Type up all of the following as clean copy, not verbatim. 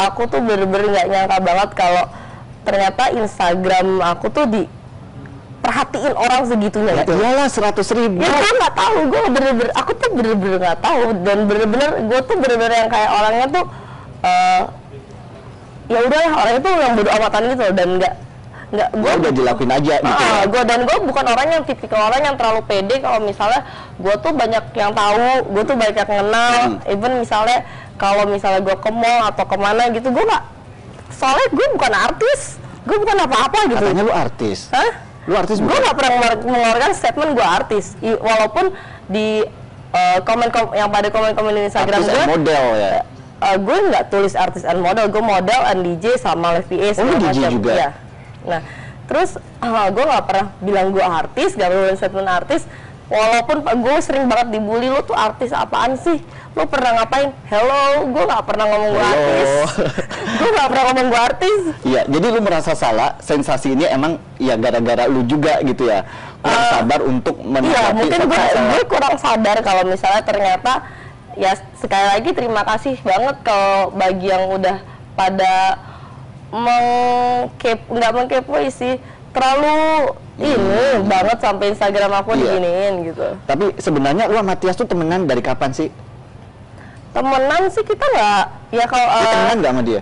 Aku tuh bener-bener nggak nyangka banget kalau ternyata Instagram aku tuh diperhatiin orang segitunya. Ya gitu. iyalah 100.000. Ya gue nggak tahu, aku tuh bener-bener nggak tahu, dan gue tuh bener-bener yang kayak orangnya tuh ya udahlah, orang itu yang bodo amatan gitu, dan nggak gue udah dilakuin aja gitu. Gue bukan orang yang tipikal orang yang terlalu pede kalau misalnya gue tuh banyak yang tahu, gue tuh banyak yang kenal. Even misalnya kalau misalnya gue ke mall atau kemana gitu, gue nggak, soalnya gue bukan artis, gue bukan apa-apa gitu. Katanya lu artis. Hah? Lu artis? Gue nggak pernah mengeluarkan statement gue artis, walaupun di yang pada komen-komen di Instagram artis gue, model ya. Gue nggak tulis artis and model, gue model and DJ sama live PA segala DJ macam. juga? Ya. Nah, terus gue nggak pernah bilang gue artis, nggak pernah statement artis, walaupun gue sering banget dibully, lo tuh artis apaan sih? Lo pernah ngapain? Hello, gue nggak pernah ngomong gue artis. Gue nggak pernah ngomong gue artis. Iya, jadi lu merasa salah, sensasi ini emang ya gara-gara lu juga gitu ya, kurang sabar untuk menghadapi. Iya, mungkin gue kurang sadar kalau misalnya ternyata, ya sekali lagi terima kasih banget kalau bagi yang udah pada nggak mengkepoi sih, terlalu ini banget sampai Instagram aku diginiin gitu. Tapi sebenarnya lu sama Tias tuh temenan dari kapan sih? Temenan sih kita nggak, ya kalau temenan nggak sama dia?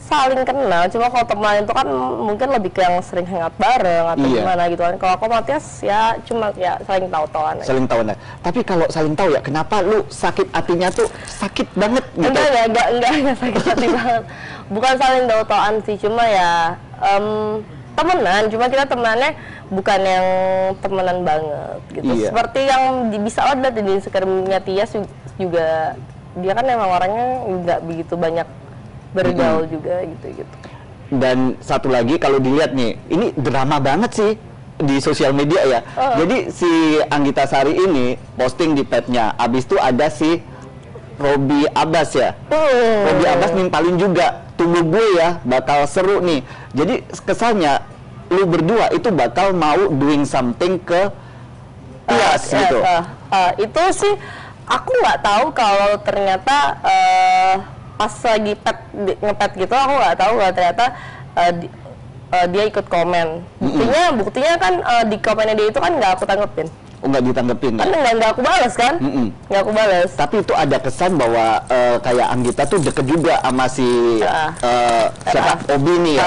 Saling kenal, cuma kalau teman itu kan mungkin lebih ke yang sering hangout bareng atau gimana gitu kan. Kalau aku Matias ya cuma ya saling tahu-tahuan aja. Saling tahuan. Tapi kalau saling tahu ya, kenapa lu sakit hatinya tuh sakit banget gitu? Enggak sakit hati banget. Bukan saling tahu-tahuan sih, cuma ya temenan, cuma kita temenannya bukan yang temenan banget gitu. Iya. Seperti yang bisa ada di Instagramnya Tias juga, dia kan emang orangnya nggak begitu banyak bergaul juga gitu. Dan satu lagi kalau dilihat nih, ini drama banget sih di sosial media ya. Jadi si Anggita Sari ini posting di page-nya, abis itu ada si Robby Abbas ya. Robby Abbas nimpalin juga, tunggu gue ya, bakal seru nih. Jadi kesannya lu berdua itu bakal mau doing something ke Tias gitu. Itu sih aku nggak tahu kalau ternyata pas lagi ngepet gitu, aku nggak tahu kalau ternyata dia ikut komen. Buktinya kan di komennya dia itu kan nggak aku tanggepin. Oh, nggak ditanggepin kan ya? Nggak aku balas kan? Nggak aku balas. Tapi itu ada kesan bahwa kayak Anggita tuh deket juga sama si siapa? Obi nih ya,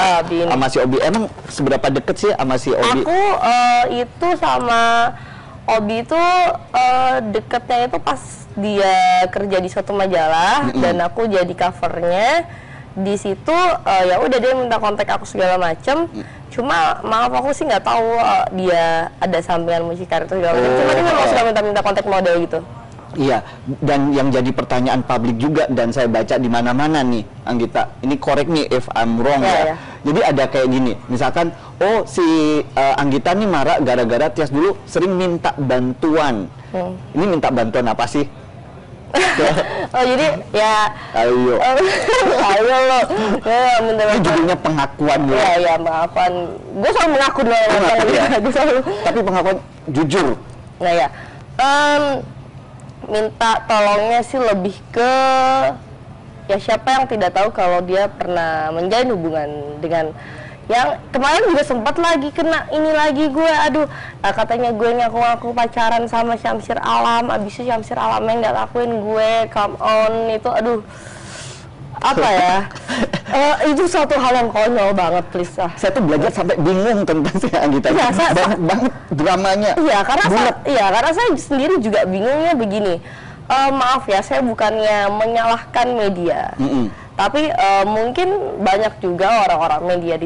sama si Obi. Emang seberapa deket sih sama si Obi? Aku itu sama Obi itu deketnya itu pas dia kerja di suatu majalah dan aku jadi covernya. Di situ ya udah dia minta kontak aku segala macem. Cuma maaf aku sih nggak tahu dia ada sampingan mucikari atau segala macam. Cuma dia memang suka minta kontak model gitu. Iya, dan yang jadi pertanyaan publik juga dan saya baca di mana-mana nih, Anggita, ini correct nih if I'm wrong ya. Jadi ada kayak gini, misalkan, oh si Anggita nih marah gara-gara Tias dulu sering minta bantuan. Ini minta bantuan apa sih? Oh jadi ya ayo lo ya, ini judulnya pengakuan ya. Iya pengakuan, gue selalu mengaku dulu ya. Tapi pengakuan jujur. Nah ya minta tolongnya sih lebih ke ya siapa yang tidak tahu kalau dia pernah menjalin hubungan dengan yang kemarin juga sempat lagi kena ini lagi gue, aduh katanya gue ngaku-ngaku pacaran sama Syamsir Alam, abis itu Syamsir Alamnya nggak lakuin gue, come on, itu aduh apa ya itu suatu hal yang konyol banget, please lah. Saya tuh belajar sampai bingung tentang si Anggita, banyak banget dramanya. Karena saya sendiri juga bingungnya begini, maaf ya, saya bukannya menyalahkan media. Tapi mungkin banyak juga orang-orang media,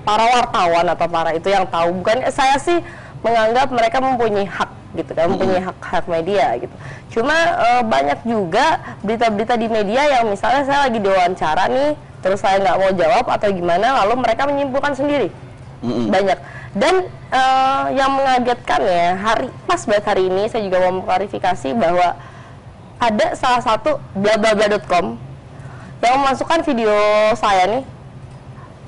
para wartawan atau para itu yang tahu. Bukan saya sih menganggap mereka mempunyai hak gitu kan, mempunyai hak media gitu. Cuma banyak juga berita-berita di media yang misalnya saya lagi diwawancara nih, terus saya nggak mau jawab atau gimana, lalu mereka menyimpulkan sendiri. Banyak. Dan yang mengagetkan ya, pas banget hari ini saya juga mau mengklarifikasi bahwa ada salah satu blablabla.com yang memasukkan video saya nih,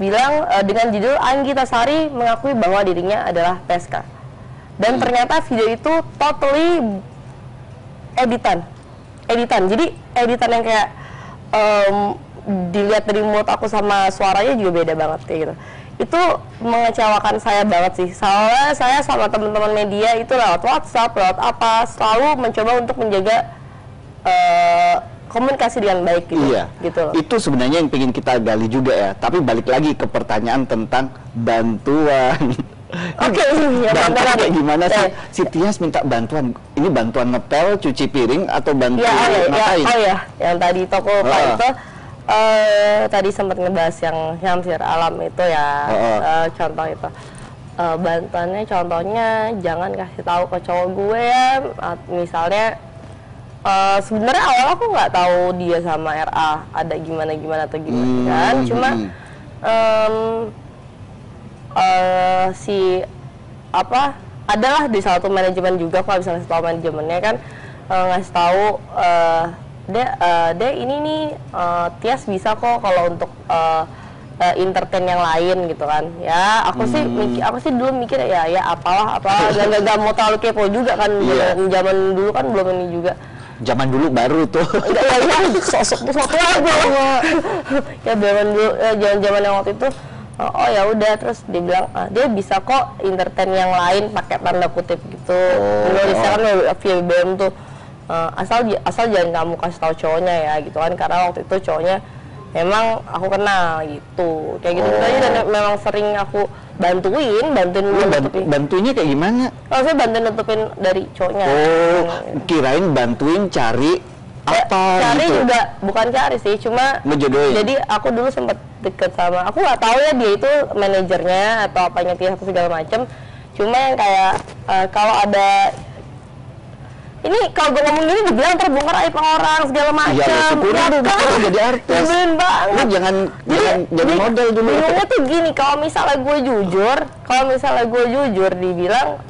bilang dengan judul Anggita Sari mengakui bahwa dirinya adalah PSK. Dan ternyata video itu totally editan. Jadi editan yang kayak dilihat dari mood aku sama suaranya juga beda banget kayak gitu. Itu mengecewakan saya banget sih. Soalnya saya sama teman-teman media itu lewat WhatsApp, lewat apa, selalu mencoba untuk menjaga komunikasi dengan baik gitu. Iya. Gitu loh. Itu sebenarnya yang pengen kita gali juga ya. Tapi balik lagi ke pertanyaan tentang bantuan. Oke, bantuan kayak gimana sih? Si Tias minta bantuan. Ini bantuan ngepel, cuci piring atau bantuan ngapain? Oh ya, yang tadi toko itu tadi sempat ngebahas yang Syamsir Alam itu ya. Contoh itu. Bantuannya contohnya jangan kasih tahu ke cowok gue ya. Misalnya sebenarnya awal aku nggak tahu dia sama RA ada gimana atau gimana kan. Cuma adalah di satu manajemen juga, kalau bisa ngasih tahu manajemennya kan, ngasih tahu dia ini nih Tias bisa kok kalau untuk entertain yang lain gitu kan ya. Aku sih dulu mikir ya apalah gak mau terlalu kepo juga kan. Zaman dulu kan belum ini juga, zaman dulu baru tuh. Sosok aja ya zaman yang waktu itu. Oh ya udah, terus dia bilang dia bisa kok entertain yang lain pakai tanda kutip gitu. Nulisnya kan via BBM tuh, asal jangan kamu kasih tahu cowoknya ya gitu kan, karena waktu itu cowoknya memang aku kenal gitu, kayak gitu aja. Dan memang sering aku bantuin nutupin. Bantuinnya kayak gimana? Saya bantuin nutupin dari cowoknya. Kirain bantuin cari apa cari gitu. Juga bukan cari sih, cuma ngejodohin. Jadi aku dulu sempat deket sama, aku nggak tahu ya dia itu manajernya atau apanya Tias segala macem. Cuma yang kayak kalau ada ini, kalau gue ngomong gini dibilang terbongkar aib orang segala macam. Ya jadi artis. Nyebelin banget. Lu jangan jadi model dulu. Bingungnya tuh gini, kalau misalnya gue jujur dibilang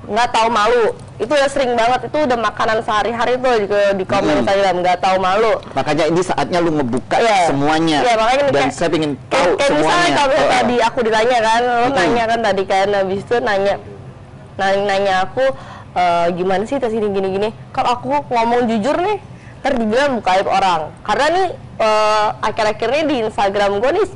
nggak tahu malu. Itu udah sering banget, itu udah makanan sehari-hari tuh di komen Instagram, nggak tahu malu. Makanya ini saatnya lu ngebuka semuanya. Makanya dan saya pengen tahu kayak semuanya. Misalnya kalau tadi aku ditanya kan, lo nanya kan tadi kan, habis itu nanya aku gimana sih tas gini. Kalau aku ngomong jujur nih, ntar dibilang buka aib orang. Karena nih akhir-akhir ini di Instagram gue nih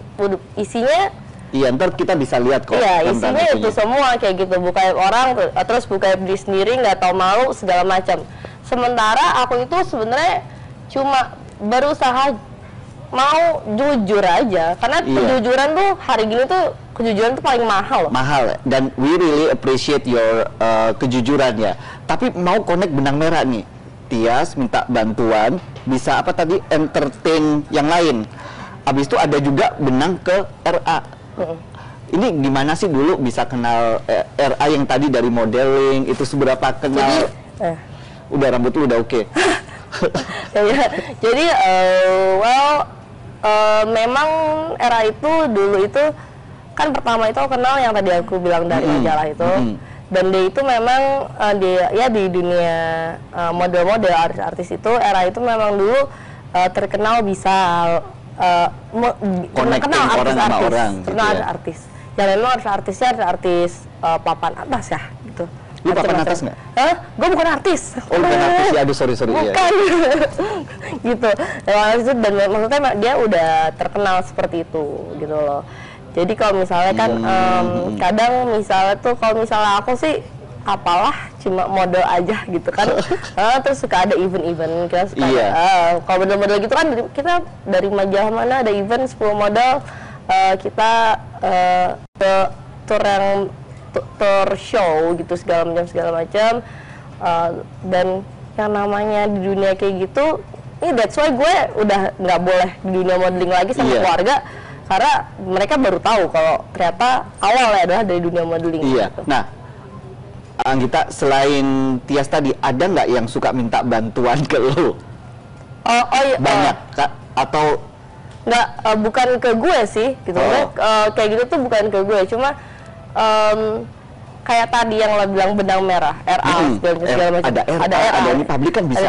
isinya. Iya, ntar kita bisa lihat kok. Iya, isinya itu semua kayak gitu, buka aib orang, terus buka aib diri sendiri, nggak tahu malu segala macam. Sementara aku itu sebenarnya cuma berusaha mau jujur aja, karena kejujuran tuh hari gini tuh kejujuran tuh paling mahal loh. Mahal, dan we really appreciate your kejujuran ya. Tapi mau connect benang merah nih, Tias minta bantuan, bisa apa tadi, entertain yang lain. Abis itu ada juga benang ke RA. Ini gimana sih dulu bisa kenal RA yang tadi dari modeling, itu seberapa kenal? Udah rambut lu udah oke. Jadi memang RA itu dulu itu kan pertama itu aku kenal yang tadi aku bilang dari majalah itu. Dan dia itu memang di dunia model-model artis itu, RA itu memang dulu terkenal bisa connecting orang sama orang gitu ya. Artis. Ya memang artisnya artis papan atas ya gitu. Lu papan atas nggak? Gue bukan artis. Oh bukan artis ya, aduh sorry. Bukan. Gitu. Dan maksudnya dia udah terkenal seperti itu gitu loh. Jadi kalau misalnya kan kadang misalnya tuh kalau misalnya aku sih apalah cuma model aja gitu kan. Terus suka ada event-event, kita suka kalau model-model gitu kan kita dari majalah mana ada event 10 model, kita tour show gitu segala macam. Dan yang namanya di dunia kayak gitu, that's why gue udah nggak boleh di dunia modeling lagi sama keluarga, karena mereka baru tahu kalau ternyata awalnya adalah dari dunia modeling. Gitu. Nah, Anggita, selain Tias tadi, ada nggak yang suka minta bantuan ke lo? Banyak, Kak? Atau nggak, bukan ke gue sih, gitu. Kayak gitu tuh bukan ke gue, cuma kayak tadi yang lo bilang benang merah, RA, segala macam. Ada RA, ini publik kan bisa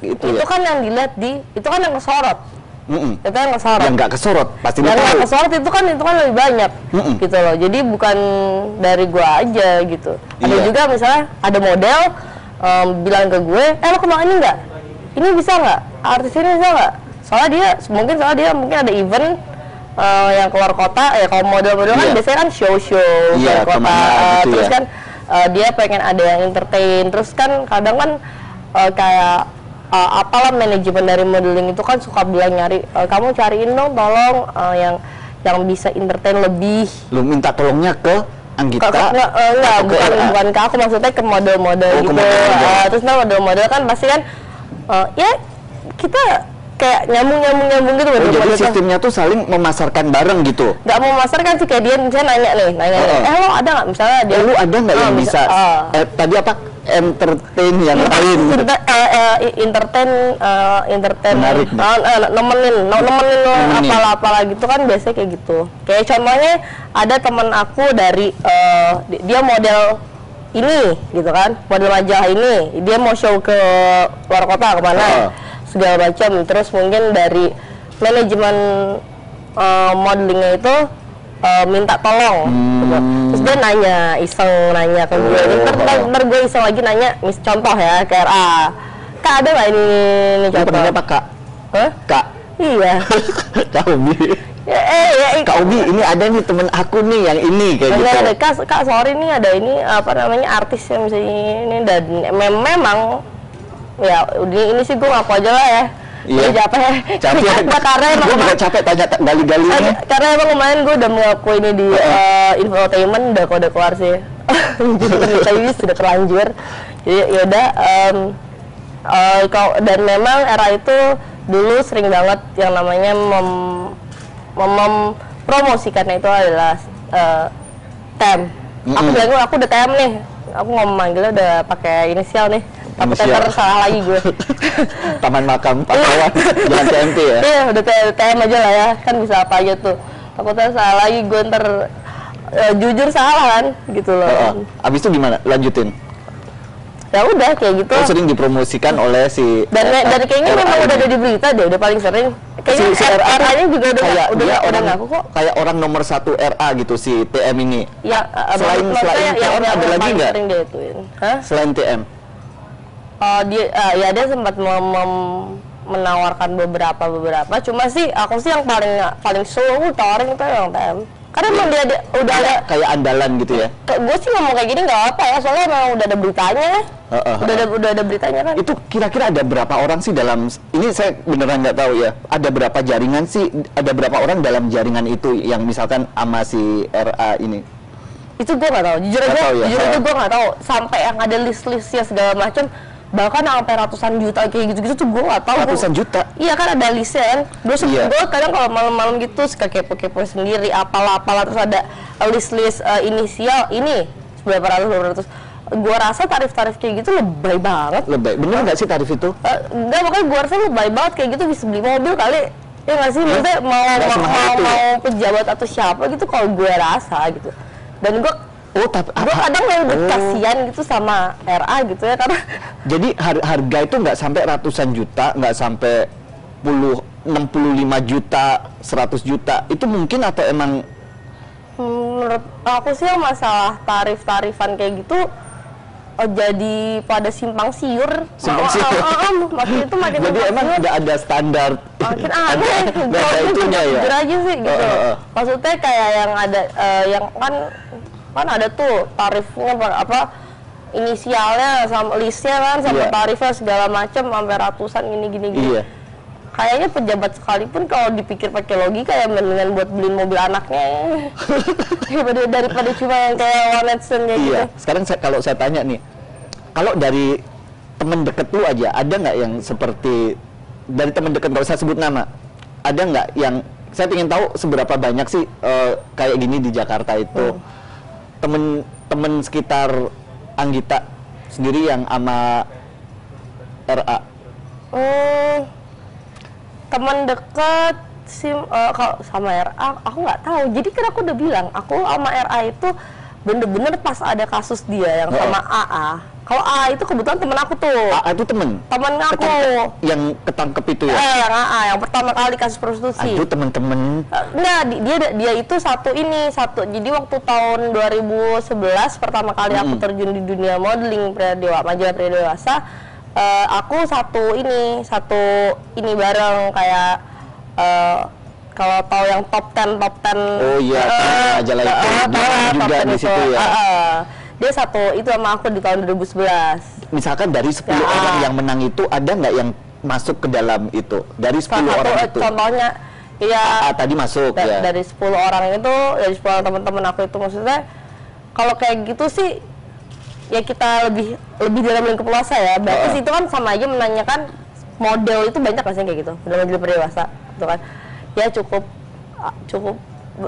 itu kan yang dilihat itu kan yang kesorot. Itu yang kesorot. Yang nggak kesorot, pasti yang nggak kesorot itu kan lebih banyak, gitu loh. Jadi bukan dari gua aja gitu. Ada juga misalnya ada model bilang ke gue, lo kenal ini nggak? Ini bisa nggak? Artis ini bisa nggak? soalnya dia mungkin ada event yang keluar kota ya. Kalau model-model kan biasanya kan show keluar kota, terus kan dia pengen ada yang entertain, terus kan kadang kan kayak apalah manajemen dari modeling itu kan suka bilang nyari kamu cariin dong tolong yang bisa entertain lebih. Lu minta tolongnya ke Anggita? Enggak, bukan ke aku, maksudnya ke model-model gitu. Terus model-model kan pasti kan ya kita kayak nyambung gitu. Jadi sistemnya tuh saling memasarkan bareng gitu? Nggak mau memasarkan sih, kayak dia misalnya nanya lo ada nggak misalnya dia lu ada nggak yang bisa tadi apa entertain yang lain? Entertain menarik nemenin apalah gitu kan biasanya kayak gitu. Kayak contohnya ada teman aku dari dia model ini gitu kan, model majalah ini, dia mau show ke luar kota kemana segala macam, terus mungkin dari manajemen modelingnya itu minta tolong gitu. Terus dia nanya ke gue, ntar gue iseng lagi nanya, contoh ya ke RA, Kak ada nggak ini contoh? Pernah apa Kak? Kak? Iya. Kak Ubi? Kak Ubi, ini ada nih temen aku nih yang ini kayak gitu. Kak sorry nih ada ini apa namanya artis yang bisa ini, dan memang ya ini sih gue ngaku aja lah ya. Iya. Capek. Karena emang gue juga capek tanya gali-galinya. Karena emang kemarin gue udah mengaku ini di infotainment, udah keluar sih. Tapi sudah terlanjur. Jadi yaudah. Dan memang era itu dulu sering banget yang namanya mempromosikannya itu adalah TEM. Aku bilang aku udah TEM nih. Aku manggilnya udah pakai inisial nih. Tapi ntar salah lagi gue. Taman Makam Pahlawan, jangan TMP ya? Iya, udah TM aja lah ya, kan bisa apa aja tuh. Takutnya salah lagi gue ntar jujur salah kan, gitu loh. Abis itu gimana? Lanjutin? Ya udah kayak gitu. Sering dipromosikan oleh si dan kayaknya memang udah ada di berita deh, udah paling sering. Kayaknya si RA-nya juga udah ngaku kok. Kayak orang nomor 1 RA gitu si TM ini. Ya, selain TM ada lagi nggak? Selain TM? Dia sempat menawarkan beberapa, cuma sih aku sih yang paling solo tawarin itu yang TM, karena emang dia udah ada kayak andalan gitu ya. Gue sih ngomong kayak gini nggak apa ya, soalnya emang udah ada beritanya. Udah ada beritanya kan. Itu kira-kira ada berapa orang sih dalam ini, saya beneran nggak tahu ya, ada berapa jaringan sih, ada berapa orang dalam jaringan itu yang misalkan sama si RA ini? Itu gue nggak tahu, jujur aja gue nggak tahu sampai yang ada list-listnya segala macam. Bahkan sampai ratusan juta kayak gitu-gitu tuh gue nggak tahu. Ratusan juta? Iya kan ada listnya kan. Gue kadang kalau malam-malam gitu suka kepo-kepo sendiri apalah terus ada list inisial ini berapa ratus. Gue rasa tarif-tarif kayak gitu lebay banget. Lebay, bener nggak sih tarif itu? Enggak, makanya gue rasa lebay banget kayak gitu, bisa beli mobil kali. Ya nggak sih, maksudnya mau pejabat atau siapa gitu kalau gue rasa gitu. Dan gue kadang lebih kasihan gitu sama RA gitu ya, karena jadi harga itu nggak sampai ratusan juta, nggak sampai 65 juta, 100 juta itu mungkin, atau emang menurut aku sih masalah tarif-tarifan kayak gitu jadi pada simpang siur. Makin itu makin jadi emang nggak ada standar, makin aneh. Ada itunya ya. Jujur aja sih gitu. Maksudnya kayak yang ada yang kan ada tuh tarifnya apa inisialnya sama listnya kan sama tarifnya segala macam sampai ratusan gini. Iya. Kayaknya pejabat sekalipun kalau dipikir pakai logika ya mendingan buat beliin mobil anaknya daripada cuma yang kayak one night stand kayak gitu. Sekarang kalau saya tanya nih, kalau dari temen deket lu aja ada nggak yang seperti dari temen deket, nggak usah sebut nama, ada nggak yang saya ingin tahu seberapa banyak sih kayak gini di Jakarta itu temen sekitar Anggita sendiri yang sama RA? Teman dekat sih kalau sama RA aku nggak tahu. Jadi kan aku udah bilang aku sama RA itu bener-bener pas ada kasus dia yang sama AA. Kalau AA itu kebetulan temen aku tuh. AA itu temen aku yang ketangkep itu ya? Yang AA yang pertama kali kasus prostitusi. Aduh temen-temen. Enggak, dia itu satu. Jadi waktu tahun 2011 pertama kali aku terjun di dunia modeling majalah pria dewasa. aku satu ini bareng kayak kalau tahu yang top 10 oh iya majalah itu juga di situ ya. Dia satu itu sama aku di tahun 2011. Misalkan dari 10 orang yang menang itu ada nggak yang masuk ke dalam itu dari 10 orang itu? Contohnya ya tadi masuk ya. Dari 10 orang itu, dari 10 orang teman-teman aku itu, maksudnya kalau kayak gitu sih ya kita lebih dalam lingkup dewasa ya. Berarti itu kan sama aja menanyakan model itu banyak nggak sih kayak gitu dalam lingkup dewasa gitu kan. Ya cukup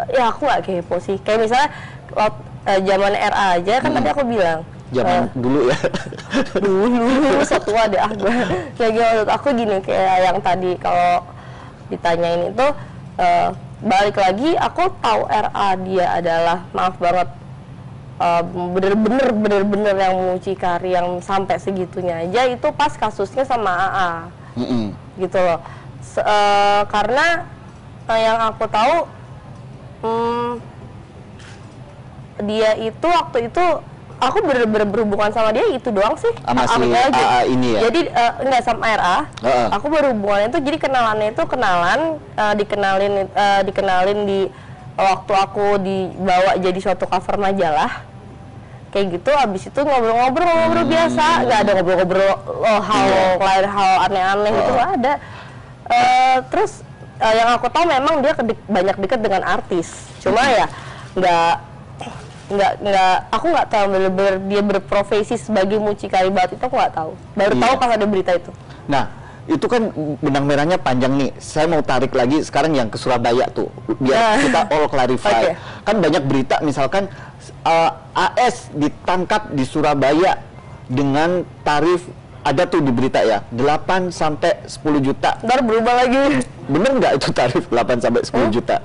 ya aku nggak kepo sih. Kayak misalnya zaman RA aja kan tadi aku bilang zaman dulu ya. dulu setua deh gue. Kayak menurut aku gini, kayak yang tadi kalau ditanyain itu balik lagi, aku tahu RA dia adalah maaf banget bener-bener yang mucikari yang sampai segitunya aja itu pas kasusnya sama AA gitu loh. Karena yang aku tahu dia itu waktu itu aku bener-bener berhubungan sama dia itu doang sih sama si AA ini ya. Jadi enggak sama RA. Aku berhubungan itu jadi kenalannya itu dikenalin di waktu aku dibawa jadi suatu cover majalah kayak gitu. Abis itu ngobrol biasa, nggak ada ngobrol hal aneh-aneh gitu, nggak ada. Terus yang aku tahu memang dia banyak dekat dengan artis, cuma ya aku nggak tahu bener-bener dia berprofesi sebagai mucikari banget, itu aku nggak tahu, baru tahu pas ada berita itu. Nah itu kan benang merahnya panjang nih. Saya mau tarik lagi sekarang yang ke Surabaya tuh biar kita all clarify. Kan banyak berita misalkan AS ditangkap di Surabaya dengan tarif, ada tuh di berita ya, 8 sampai 10 juta. Ntar berubah lagi. Bener nggak itu tarif 8 sampai 10 juta?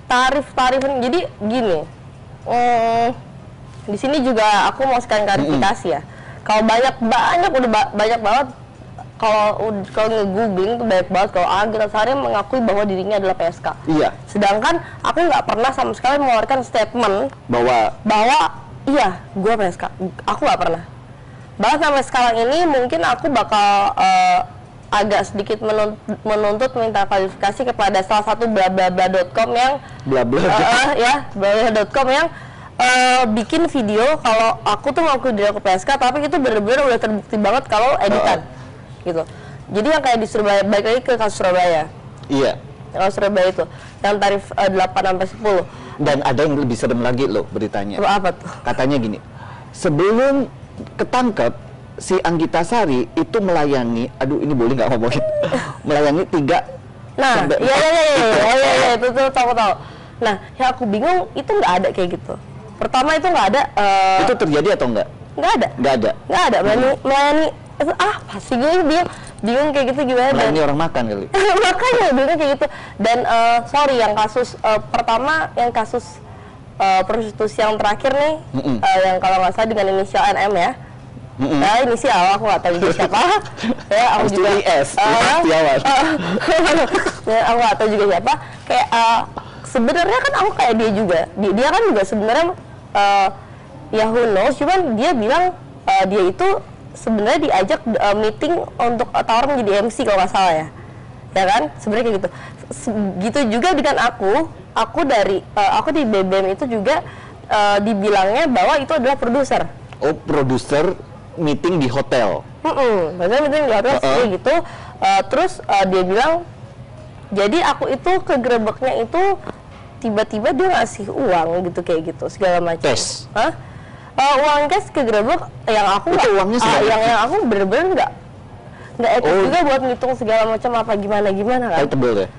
Tarif-tarifan jadi gini. Di sini juga aku mau sekalian klarifikasi ya. Kalau banyak banget kalau nge-googling tuh banyak banget kalau Anggita Sari mengakui bahwa dirinya adalah PSK. Iya. Sedangkan aku nggak pernah sama sekali mengeluarkan statement bahwa iya gue PSK. Aku nggak pernah. Bahkan sampai sekarang ini mungkin aku bakal agak sedikit menuntut minta klarifikasi kepada salah satu blablabla.com yang blablabla.com yang bikin video kalau aku tuh ngaku diri aku PSK, tapi itu bener-bener udah terbukti banget kalau editan gitu. Jadi yang kayak di Surabaya, balik lagi ke kasus Surabaya. Iya. Kasus Surabaya itu yang tarif 8 sampai 10. Dan ada yang lebih serem lagi loh beritanya. Apa tuh? Katanya gini, sebelum ketangkep si Anggita Sari itu melayani, aduh ini boleh nggak ngomongin, melayani 3 sampai 4. Iya, itu tahu. Nah, yang aku bingung itu nggak ada kayak gitu. Pertama itu nggak ada. Itu terjadi atau enggak? Nggak ada. Melayani pasti gue bingung kayak gitu gimana. Melayani orang makan kali. Makanya bingung kayak gitu. Dan sorry, yang kasus pertama, yang kasus prostitusi yang terakhir nih, yang kalau nggak salah dengan inisial NM ya. Nah, inisial aku nggak tahu juga siapa. Ya, aku juga aku nggak tahu juga siapa. Kayak sebenarnya kan aku kayak dia juga. Dia kan juga sebenarnya ya who knows, cuman dia bilang dia itu sebenarnya diajak meeting untuk tawaran menjadi MC kalau nggak salah ya kan, sebenarnya kayak gitu. Gitu juga dengan aku di BBM itu juga dibilangnya bahwa itu adalah produser. Oh, produser meeting di hotel. Maksudnya meeting di hotel kayak gitu. Terus dia bilang, jadi aku itu kegerebeknya itu tiba-tiba dia ngasih uang gitu kayak gitu segala macam. Tes. Uang cash kegerebek yang aku nggak, yang aku bener-bener nggak etis juga buat ngitung segala macam apa gimana kan. Tebel ya?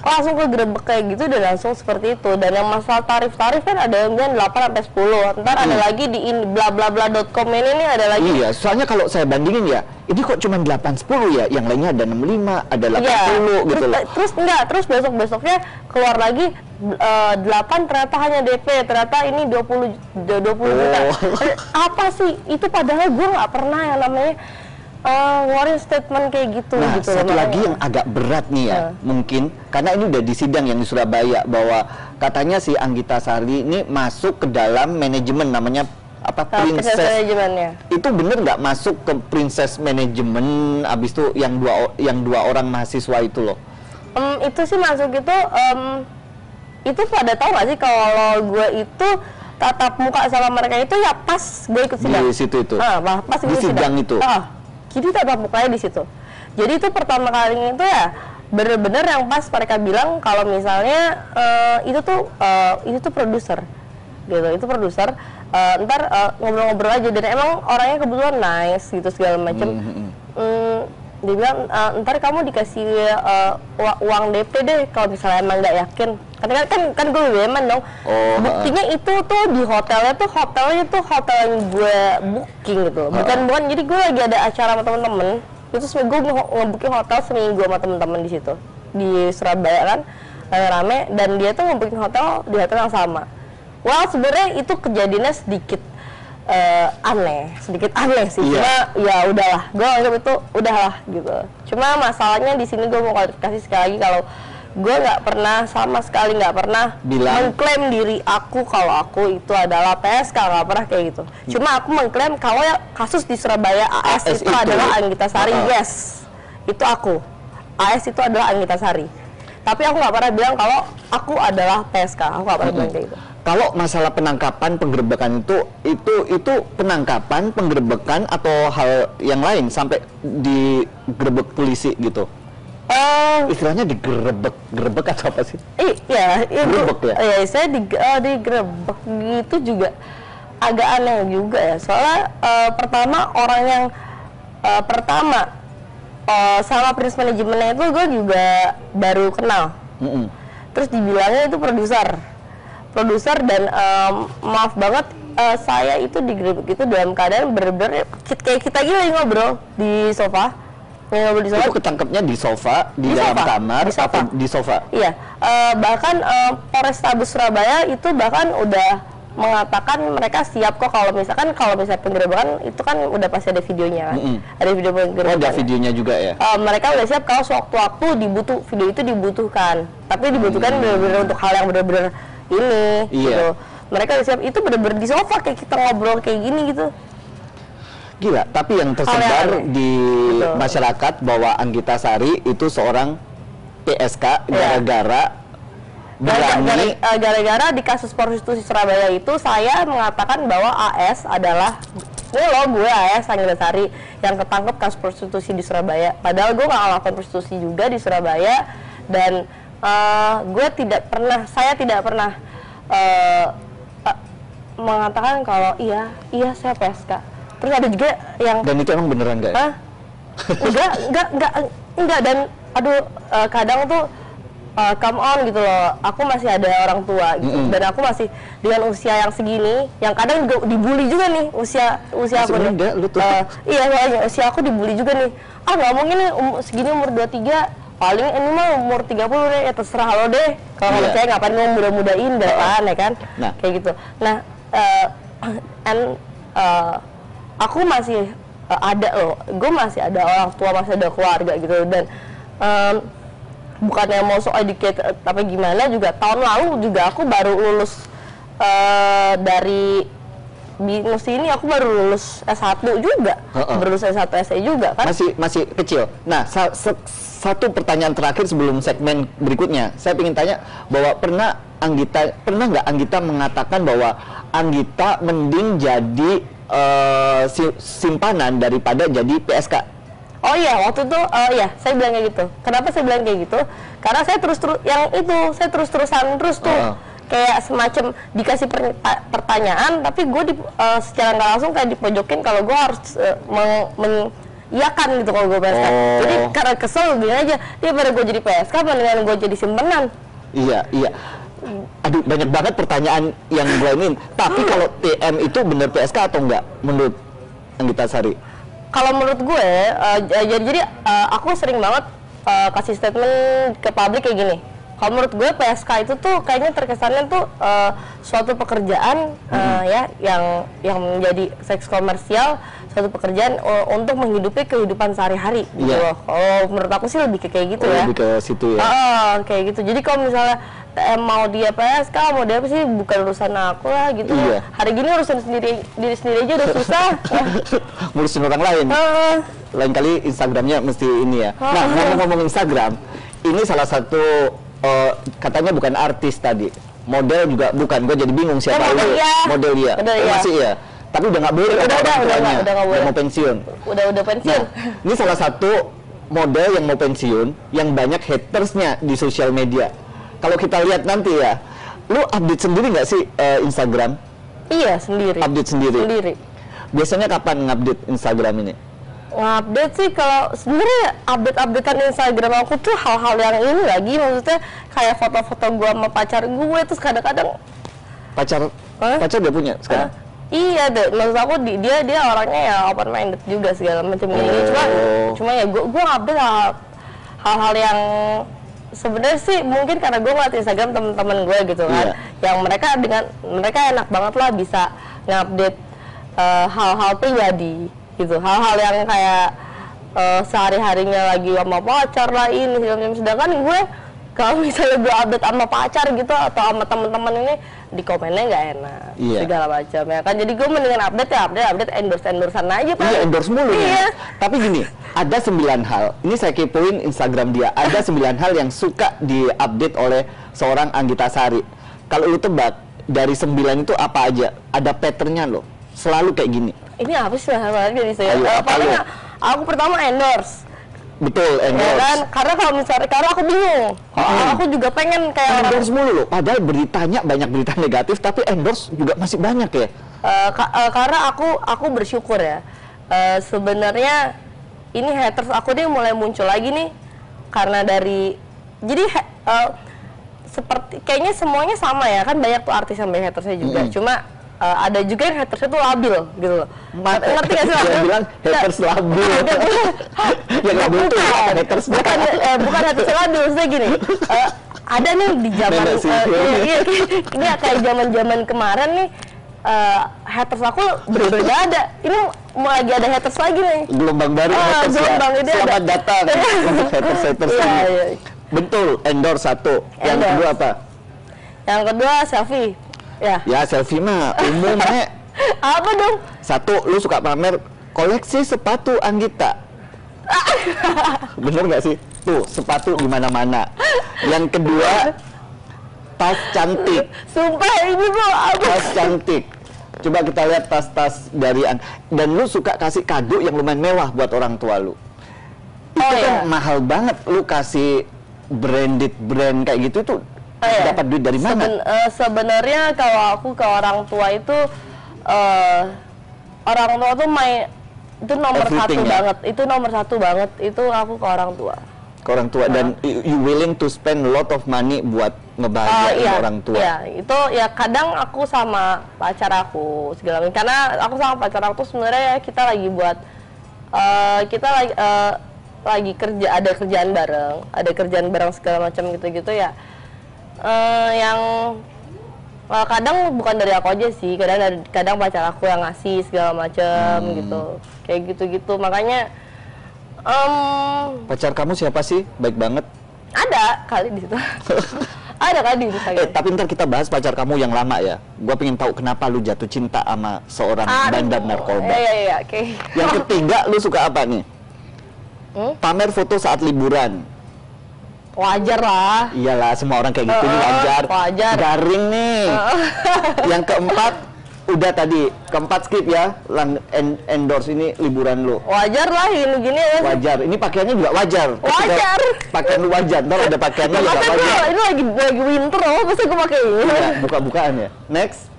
Langsung kegerebek kayak gitu dan langsung seperti itu. Dan yang masalah tarif kan ada yang bilang 8 sampai 10. Ntar ada lagi di blablabla.com ini ada lagi. Iya, soalnya kalau saya bandingin ya, ini kok cuma 8-10 ya, yang lainnya ada 65, ada 80 gitu loh. Terus besok-besoknya keluar lagi 8 ternyata hanya DP, ternyata ini 20 juta. Apa sih? Itu padahal gue nggak pernah yang namanya ngeluarin statement kayak gitu. Nah, satu lagi yang agak berat nih ya, mungkin karena ini udah di sidang yang di Surabaya, bahwa katanya si Anggita Sari ini masuk ke dalam manajemen namanya apa princess manajemennya. Itu bener nggak masuk ke princess manajemen? Abis itu yang dua orang mahasiswa itu loh. Itu sih masuk itu pada tahu nggak sih kalau gue itu tatap muka sama mereka itu ya pas gue ikut sidang. Di situ itu. Pas di sidang itu. Jadi tatap mukanya di situ. Jadi itu pertama kalinya itu ya bener-bener yang pas mereka bilang kalau misalnya itu tuh produser gitu, itu produser. Ntar ngobrol-ngobrol aja, dan emang orangnya kebetulan nice gitu segala macem. Dia bilang ntar kamu dikasih uang DP deh kalau misalnya emang nggak yakin, kan gue BBM dong. Buktinya itu tuh di hotelnya tuh hotel yang gue booking gitu, bukan jadi gue lagi ada acara sama temen-temen itu, gue nge-booking hotel seminggu sama temen-temen di situ di Surabaya kan rame, dan dia tuh nge-booking hotel di hotel yang sama. Sebenarnya itu kejadiannya sedikit aneh sih. Cuma ya udahlah, gue anggap itu udahlah gitu. Cuma masalahnya di sini gue mau klarifikasi sekali lagi kalau gue nggak pernah sama sekali mengklaim diri aku kalau aku itu adalah PSK, nggak pernah kayak gitu. Cuma aku mengklaim kalau ya kasus di Surabaya AS itu adalah Anggita Sari. Yes, itu aku. AS itu adalah Anggita Sari. Tapi aku nggak pernah bilang kalau aku adalah PSK. Aku nggak pernah bilang kayak gitu. Kalau masalah penangkapan, penggerebekan itu penangkapan, penggerebekan atau hal yang lain sampai digerebek polisi gitu? Istilahnya digerebek atau apa sih? Iya, gerebek ya? Iya, saya digerebek gitu juga agak aneh juga ya. Soalnya pertama orang yang sama Prince manajemennya itu gue juga baru kenal. Terus dibilangnya itu produser dan maaf banget saya itu digerebek itu dalam keadaan bener-bener kayak kita lagi ngobrol di sofa. Itu ketangkepnya di sofa, di dalam kamar, atau di sofa? Iya, bahkan Polrestabes Surabaya itu bahkan udah mengatakan mereka siap kok kalau misalnya penggerebekan itu kan udah pasti ada videonya kan. Ada video penggerebekan. Ada videonya juga ya? Mereka udah siap kalau sewaktu-waktu video itu dibutuhkan. Tapi dibutuhkan benar-benar untuk hal yang benar-benar ini gitu. Mereka udah siap, itu benar-benar di sofa kayak kita ngobrol kayak gini gitu. Gila, tapi yang tersebar di masyarakat bahwa Anggita Sari itu seorang PSK gara-gara di kasus prostitusi Surabaya itu saya mengatakan bahwa AS adalah gue AS Anggita Sari yang ketangkep kasus prostitusi di Surabaya. Padahal gue nggak ngelakuin prostitusi juga di Surabaya, dan saya tidak pernah mengatakan kalau iya saya PSK. Terus ada juga yang dan itu emang beneran nggak ya? Enggak, dan kadang tuh come on gitu loh, aku masih ada orang tua gitu, dan aku masih dengan usia yang segini, yang kadang juga dibully juga nih usia aku nih. Iya, soalnya usia aku dibully juga nih. Nggak mungkin nih segini umur 23, paling ini mah umur 30 deh, ya terserah lo deh. Kalau saya ngapain mau muda-mudain kan, ya kan? Kayak gitu. Nah, aku masih ada loh, gue masih ada orang tua, masih ada keluarga gitu, dan bukannya mau so educated tapi gimana juga, tahun lalu juga aku baru lulus dari BINUS ini, aku baru lulus S1 juga, baru lulus S1 SE juga kan. Masih kecil. Nah, satu pertanyaan terakhir sebelum segmen berikutnya, saya ingin tanya bahwa pernah nggak Anggita mengatakan bahwa Anggita mending jadi simpanan daripada jadi PSK? Oh iya, waktu itu saya bilang kayak gitu. Kenapa saya bilang kayak gitu? Karena saya terus-terusan kayak semacam dikasih pertanyaan, tapi gue secara nggak langsung kayak dipojokin kalau gue harus mengiyakan gitu kalau gue PSK. Jadi karena kesel gini aja, daripada gue jadi PSK mendingan gue jadi simpanan. Iya. Aduh, banyak banget pertanyaan yang gue ingin. Tapi kalau TM itu bener PSK atau enggak menurut Anggita Sari? Kalau menurut gue, jadi aku sering banget kasih statement ke publik kayak gini. Kalau menurut gue PSK itu tuh kayaknya terkesannya tuh suatu pekerjaan ya yang menjadi seks komersial, suatu pekerjaan untuk menghidupi kehidupan sehari-hari gitu loh. Kalau menurut aku sih lebih ke kayak gitu ya. Lebih ke situ ya. Kayak gitu. Jadi kalau misalnya mau dia PSK, mau dia apa sih, bukan urusan aku lah gitu. Hari gini urusan diri sendiri aja udah susah. Ngurusin orang lain. Lain kali Instagramnya mesti ini ya. Nah, ngomong-ngomong Instagram, ini salah satu katanya bukan artis tadi, model juga bukan. Gue jadi bingung siapa ini. Model ya. Masih ya. Tapi udah nggak boleh. Udah mau pensiun. Udah pensiun. Nah, ini salah satu model yang mau pensiun, yang banyak hatersnya di sosial media. Kalau kita lihat nanti ya, lu update sendiri nggak sih Instagram? Iya, sendiri. Update sendiri. Biasanya kapan ngupdate Instagram ini? Ngupdate sih kalau sebenarnya update-updatean Instagram aku tuh hal-hal yang ini lagi, maksudnya kayak foto-foto gua sama pacar gue, terus kadang-kadang pacar udah punya sekarang? Iya deh, maksud aku dia orangnya ya open minded juga segala macam ini. Cuma ya gua update hal-hal yang sebenarnya sih mungkin karena gue ngeliat Instagram teman-teman gue gitu kan, yang mereka enak banget lah bisa ngupdate hal-hal pribadi gitu, hal-hal yang kayak sehari-harinya lagi sama pacar lah ini segala macam. Sedangkan gue kalau misalnya gue update sama pacar gitu atau sama teman-teman ini, di komennya nggak enak segala macam ya kan. Jadi gue mendingan update endorse-endorsean aja Pak. Iya, endorse mulu ya. Tapi gini, ada 9 hal, ini saya kepoin Instagram dia, ada 9 hal yang suka diupdate oleh seorang Anggita Sari. Kalau lu tebak, dari 9 itu apa aja? Ada patternnya loh, selalu kayak gini. Ini apa sih dari saya? Paling aku pertama endorse. Betul, endorse. Ya kan? Karena kalau misalnya, karena aku bingung. Aku juga pengen kayak endorse mulu loh. Padahal beritanya banyak berita negatif, tapi endorse juga masih banyak ya. Karena aku bersyukur ya. Sebenarnya ini haters aku dia mulai muncul lagi nih karena dari seperti kayaknya semuanya sama ya kan, banyak tuh artis yang banyak hatersnya juga. Cuma ada juga yang hatersnya tuh labil gitu loh. Ngerti gak sih? Dia bilang haters labil. Ya nggak betul haters. Bukan haters labil, maksudnya gini. Ada nih di zaman ini kayak zaman kemarin nih, haters aku bener-bener ada. Ini mau lagi ada haters lagi nih. Gelombang baru haters ya. Selamat datang untuk haters ini. Betul, endorse satu. Yang kedua apa? Yang kedua selfie. Ya selfie mah umum nek. Apa dong? Satu, lu suka pamer koleksi sepatu Anggita. Bener nggak sih? Tuh sepatu di mana-mana. Yang kedua, tas cantik. Sumpah ini bro, tas cantik. Coba kita lihat tas-tas dari dan lu suka kasih kado yang lumayan mewah buat orang tua lu. Itu kan mahal banget, lu kasih branded brand kayak gitu tuh. Dapat duit dari mana? Sebenarnya kalau aku ke orang tua itu orang tua tuh itu nomor satu banget. Itu nomor satu banget. Itu aku ke orang tua. Ke orang tua dan you willing to spend a lot of money buat ngebahagiain orang tua. Iya, itu ya kadang aku sama pacar aku segala macam. Karena aku sama pacar aku tuh sebenarnya kita lagi buat lagi kerja, ada kerjaan bareng segala macam gitu-gitu ya. Yang kadang bukan dari aku aja sih, kadang pacar aku yang ngasih segala macam gitu, kayak gitu-gitu. Makanya pacar kamu siapa sih? Baik banget. Ada kali di situ. Ada kali di Instagram. Tapi ntar kita bahas pacar kamu yang lama ya. Gua pengen tahu kenapa lu jatuh cinta sama seorang bandar narkoba. Iya, oke. Yang ketiga, lu suka apa nih? Pamer foto saat liburan. Wajar lah. Iyalah, semua orang kayak gitu nih wajar. Garing nih. Yang keempat, udah tadi. Keempat skip ya. Endorse ini liburan lu. Wajar lah, gini ya. Wajar. Ini pakaiannya juga wajar. Wajar. Pakaian lu wajar. Ntar ada pakaiannya juga wajar. Ini lagi winter loh, masa gue pakai ini. Iya, buka-bukaan ya. Next.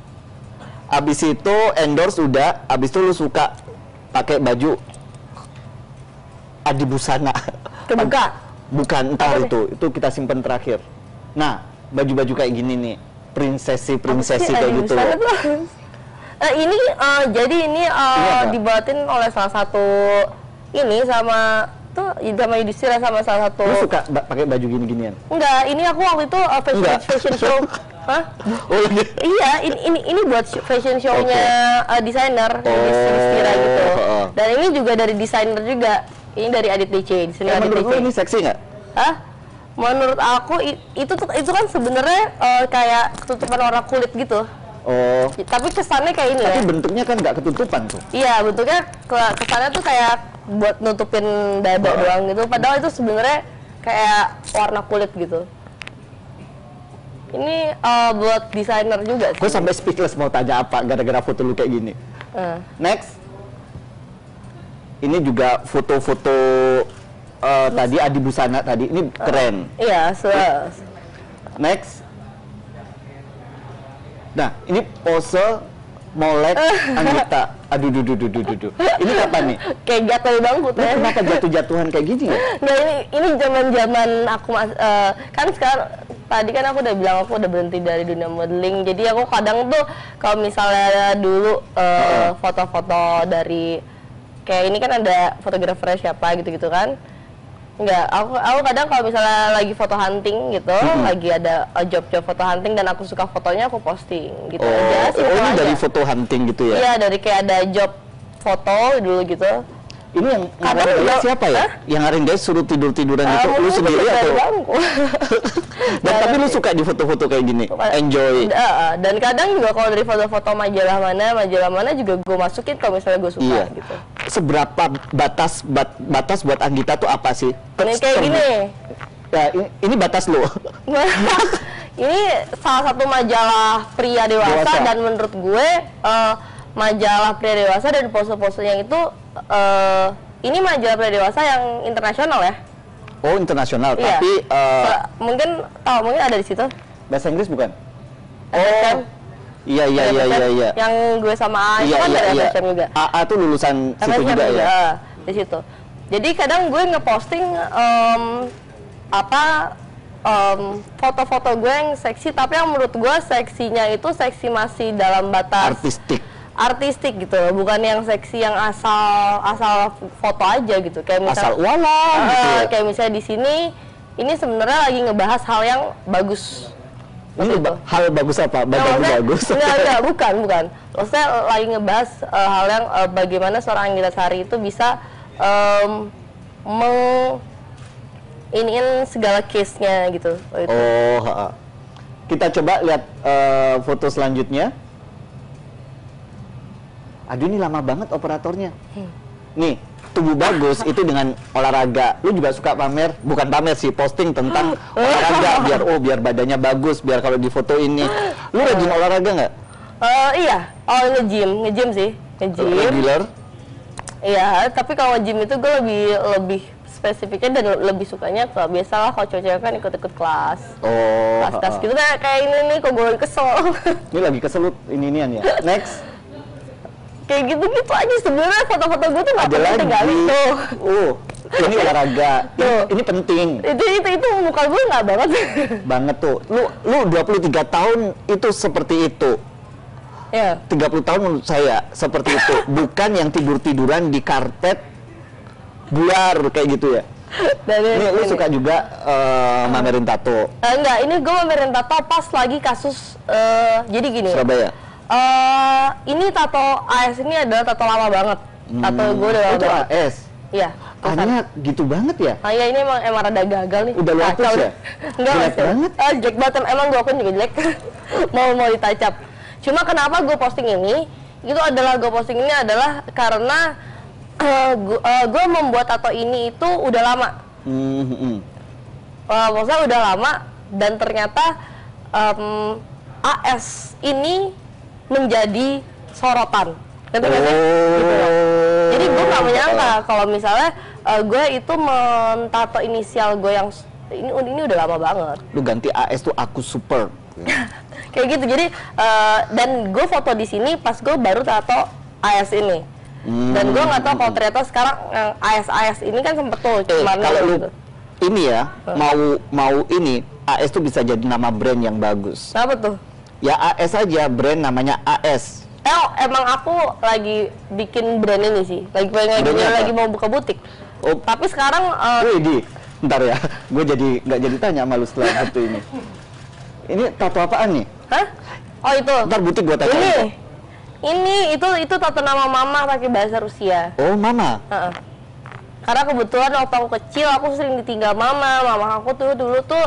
Abis itu endorse udah. Abis itu lu suka pakai baju Adi Busana. Kebuka. Bukan, entar itu kita simpen terakhir. Nah, baju-baju kayak gini nih, prinsesi kayak gitu loh. Jadi ini dibuatin oleh salah satu ini sama itu sama Yudhistira sama salah satu. Lu suka pakai baju gini-ginian? Enggak, ini aku waktu itu fashion show. Hah? Oh iya, ini buat fashion show-nya desainer Yudhistira gitu. Dan ini juga dari desainer juga. Ini dari Adit DC. Di sini Adit DC. Menurut lu ini seksi nggak? Hah? Menurut aku itu kan sebenarnya kayak ketutupan warna kulit gitu. Oh. Tapi kesannya kayak ini. Tapi bentuknya kan nggak ketutupan tuh. Iya, bentuknya kesannya tuh kayak buat nutupin dada doang gitu. Padahal itu sebenarnya kayak warna kulit gitu. Ini buat desainer juga sih. Gue sampai speechless mau tanya apa gara-gara foto lu kayak gini. Next. Ini juga foto-foto tadi Adi Busana tadi. Ini keren. Iya, Next. Nah, ini pose molek Anggita. Aduh. Ini kapan nih? Kayak gatel banget fotonya. Kenapa jatuh-jatuhan kayak gini ya? Nggak, ini zaman aku kan sekarang tadi kan aku udah bilang aku udah berhenti dari dunia modeling. Jadi aku kadang tuh kalau misalnya dulu foto-foto dari kayak ini kan ada fotografer siapa gitu-gitu kan. Enggak, aku kadang kalau misalnya lagi foto hunting gitu, lagi ada job-job foto hunting dan aku suka fotonya, aku posting gitu aja. Ini aja. Dari foto hunting gitu ya? Iya, dari kayak ada job foto dulu gitu. Ini yang ngarin guys siapa ya? Yang ngarin guys suruh tidur-tiduran gitu, lu sendiri atau? Dan tapi lu suka di foto-foto kayak gini? Enjoy? Dan kadang juga kalau dari foto-foto majalah mana juga gue masukin kalau misalnya gue suka gitu. Seberapa batas buat Anggita tuh apa sih? Kayak gini. Ya, ini batas lo. Ini salah satu majalah pria dewasa. Dan menurut gue majalah pria dewasa dan pose-posenya itu ini majalah pria dewasa yang internasional ya. Oh, internasional. Iya. Tapi mungkin ada di situ. Bahasa Inggris bukan? SSM. Iya. Yang gue sama A itu kan dari SSM juga. AA tuh lulusan situ juga ya. Di situ. Jadi kadang gue ngeposting foto-foto gue yang seksi, tapi yang menurut gue seksinya itu seksi masih dalam batas artistik gitu loh, bukan yang seksi yang asal foto aja gitu. Kayak misalnya asal gitu ya? Kayak misalnya di sini ini sebenarnya lagi ngebahas hal yang bagus. Ini hal bagus apa? Bagus? Enggak, bukan. Maksudnya lagi ngebahas hal yang bagaimana seorang Anggita Sari itu bisa iniin segala case-nya gitu. Kita coba lihat foto selanjutnya. Aduh, ini lama banget operatornya. Nih, tubuh bagus itu dengan olahraga. Lu juga suka bukan pamer sih, posting tentang olahraga biar badannya bagus, biar kalau di foto ini. Lu rajin olahraga nggak? Iya, nge-gym sih, nge-gym. Regular? Iya, tapi kalau gym itu gue lebih spesifiknya dan lebih sukanya ke biasalah kalau cewek-cewek kan ikut-ikut kelas. Kelas gitu kayak ini nih, kok gue lagi kesel. Ini lagi kesel inian ya. Next. Kayak gitu-gitu aja sebenarnya foto-foto gue tuh nggak penting tinggalin tuh. Ini olahraga. Ini penting. Itu muka gue nggak banget. Banget tuh. Lu 23 tahun itu seperti itu. Ya. 30 tahun menurut saya seperti itu. Bukan yang tidur-tiduran di karpet buar kayak gitu ya. Ini lu suka juga mamerin tato? Enggak, ini gue mamerin tato pas lagi kasus jadi gini. Surabaya. Ini tato AS ini adalah tato lama banget. Tato gue udah lama banget. AS? Iya. Tanya gitu banget ya? Iya, ini emang rada gagal nih. Udah lu hapus ya? Enggak, jelek banget? Jelek banget, emang gue pun juga jelek. mau ditacap. Cuma kenapa gue posting ini? Gue posting ini adalah karena gue membuat tato ini itu udah lama. Maksudnya udah lama dan ternyata AS ini menjadi sorotan. Gitu. Jadi gue nggak menyangka kalau misalnya gue itu mentato inisial gue yang ini udah lama banget. Lu ganti AS tuh aku super. Kayak gitu. Jadi dan gue foto di sini pas gue baru tato AS ini. Dan gue nggak tahu kalau ternyata sekarang AS ini kan sempet tuh kalau lu gitu. Ini ya mau ini AS tuh bisa jadi nama brand yang bagus. Apa tuh? Ya AS aja, brand namanya AS. Emang aku lagi bikin brand ini sih. Lagi mau buka butik. Oh. Tapi sekarang Di, ntar ya, gue nggak jadi tanya sama lu setelah foto ini. Ini tato apaan nih? hah? Oh itu. Ntar butuh gue tanya. Itu tato nama mama pakai bahasa Rusia. Oh, mama. Karena kebetulan waktu aku kecil aku sering ditinggal mama. Mama aku tuh dulu tuh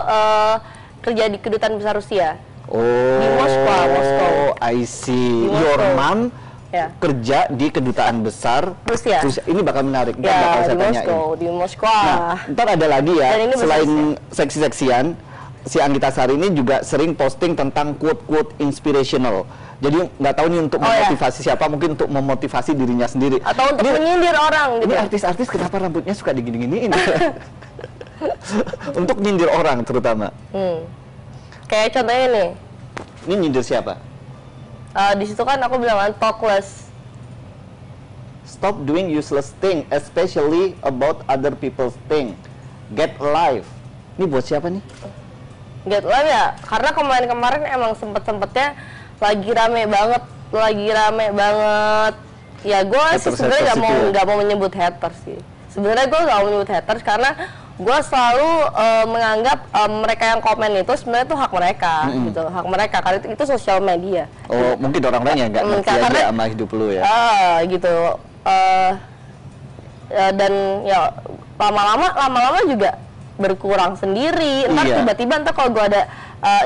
kerja di kedutaan besar Rusia. Oh. Di Moskow. I see. Your mom kerja di kedutaan besar Rusia. Ini bakal menarik. Ya, bakal saya di Moskow. Nah, ntar ada lagi ya. Selain seksi-seksian, si Anggita Sari ini juga sering posting tentang quote-quote inspirational. Jadi nggak tahu nih untuk memotivasi siapa, mungkin untuk memotivasi dirinya sendiri. Atau untuk menyindir orang gitu. Ini artis-artis kenapa rambutnya suka digini-giniin? Untuk nyindir orang terutama. Kayak contohnya nih. Ini nyindir siapa? Di situ kan aku bilang talk less. Stop doing useless thing, especially about other people's thing. Get alive. Ini buat siapa nih? Get alive ya, karena kemarin emang sempetnya lagi rame banget. Ya gue sih sebenarnya nggak mau menyebut haters sih. Sebenarnya gue nggak mau menyebut haters karena gue selalu menganggap mereka yang komen itu sebenarnya itu hak mereka, gitu, hak mereka karena itu sosial media. Oh, mungkin orang lain ya nggak ngerti aja sama hidup lu ya. Gitu. Dan ya lama-lama juga berkurang sendiri. Ntar tiba-tiba kalau gue ada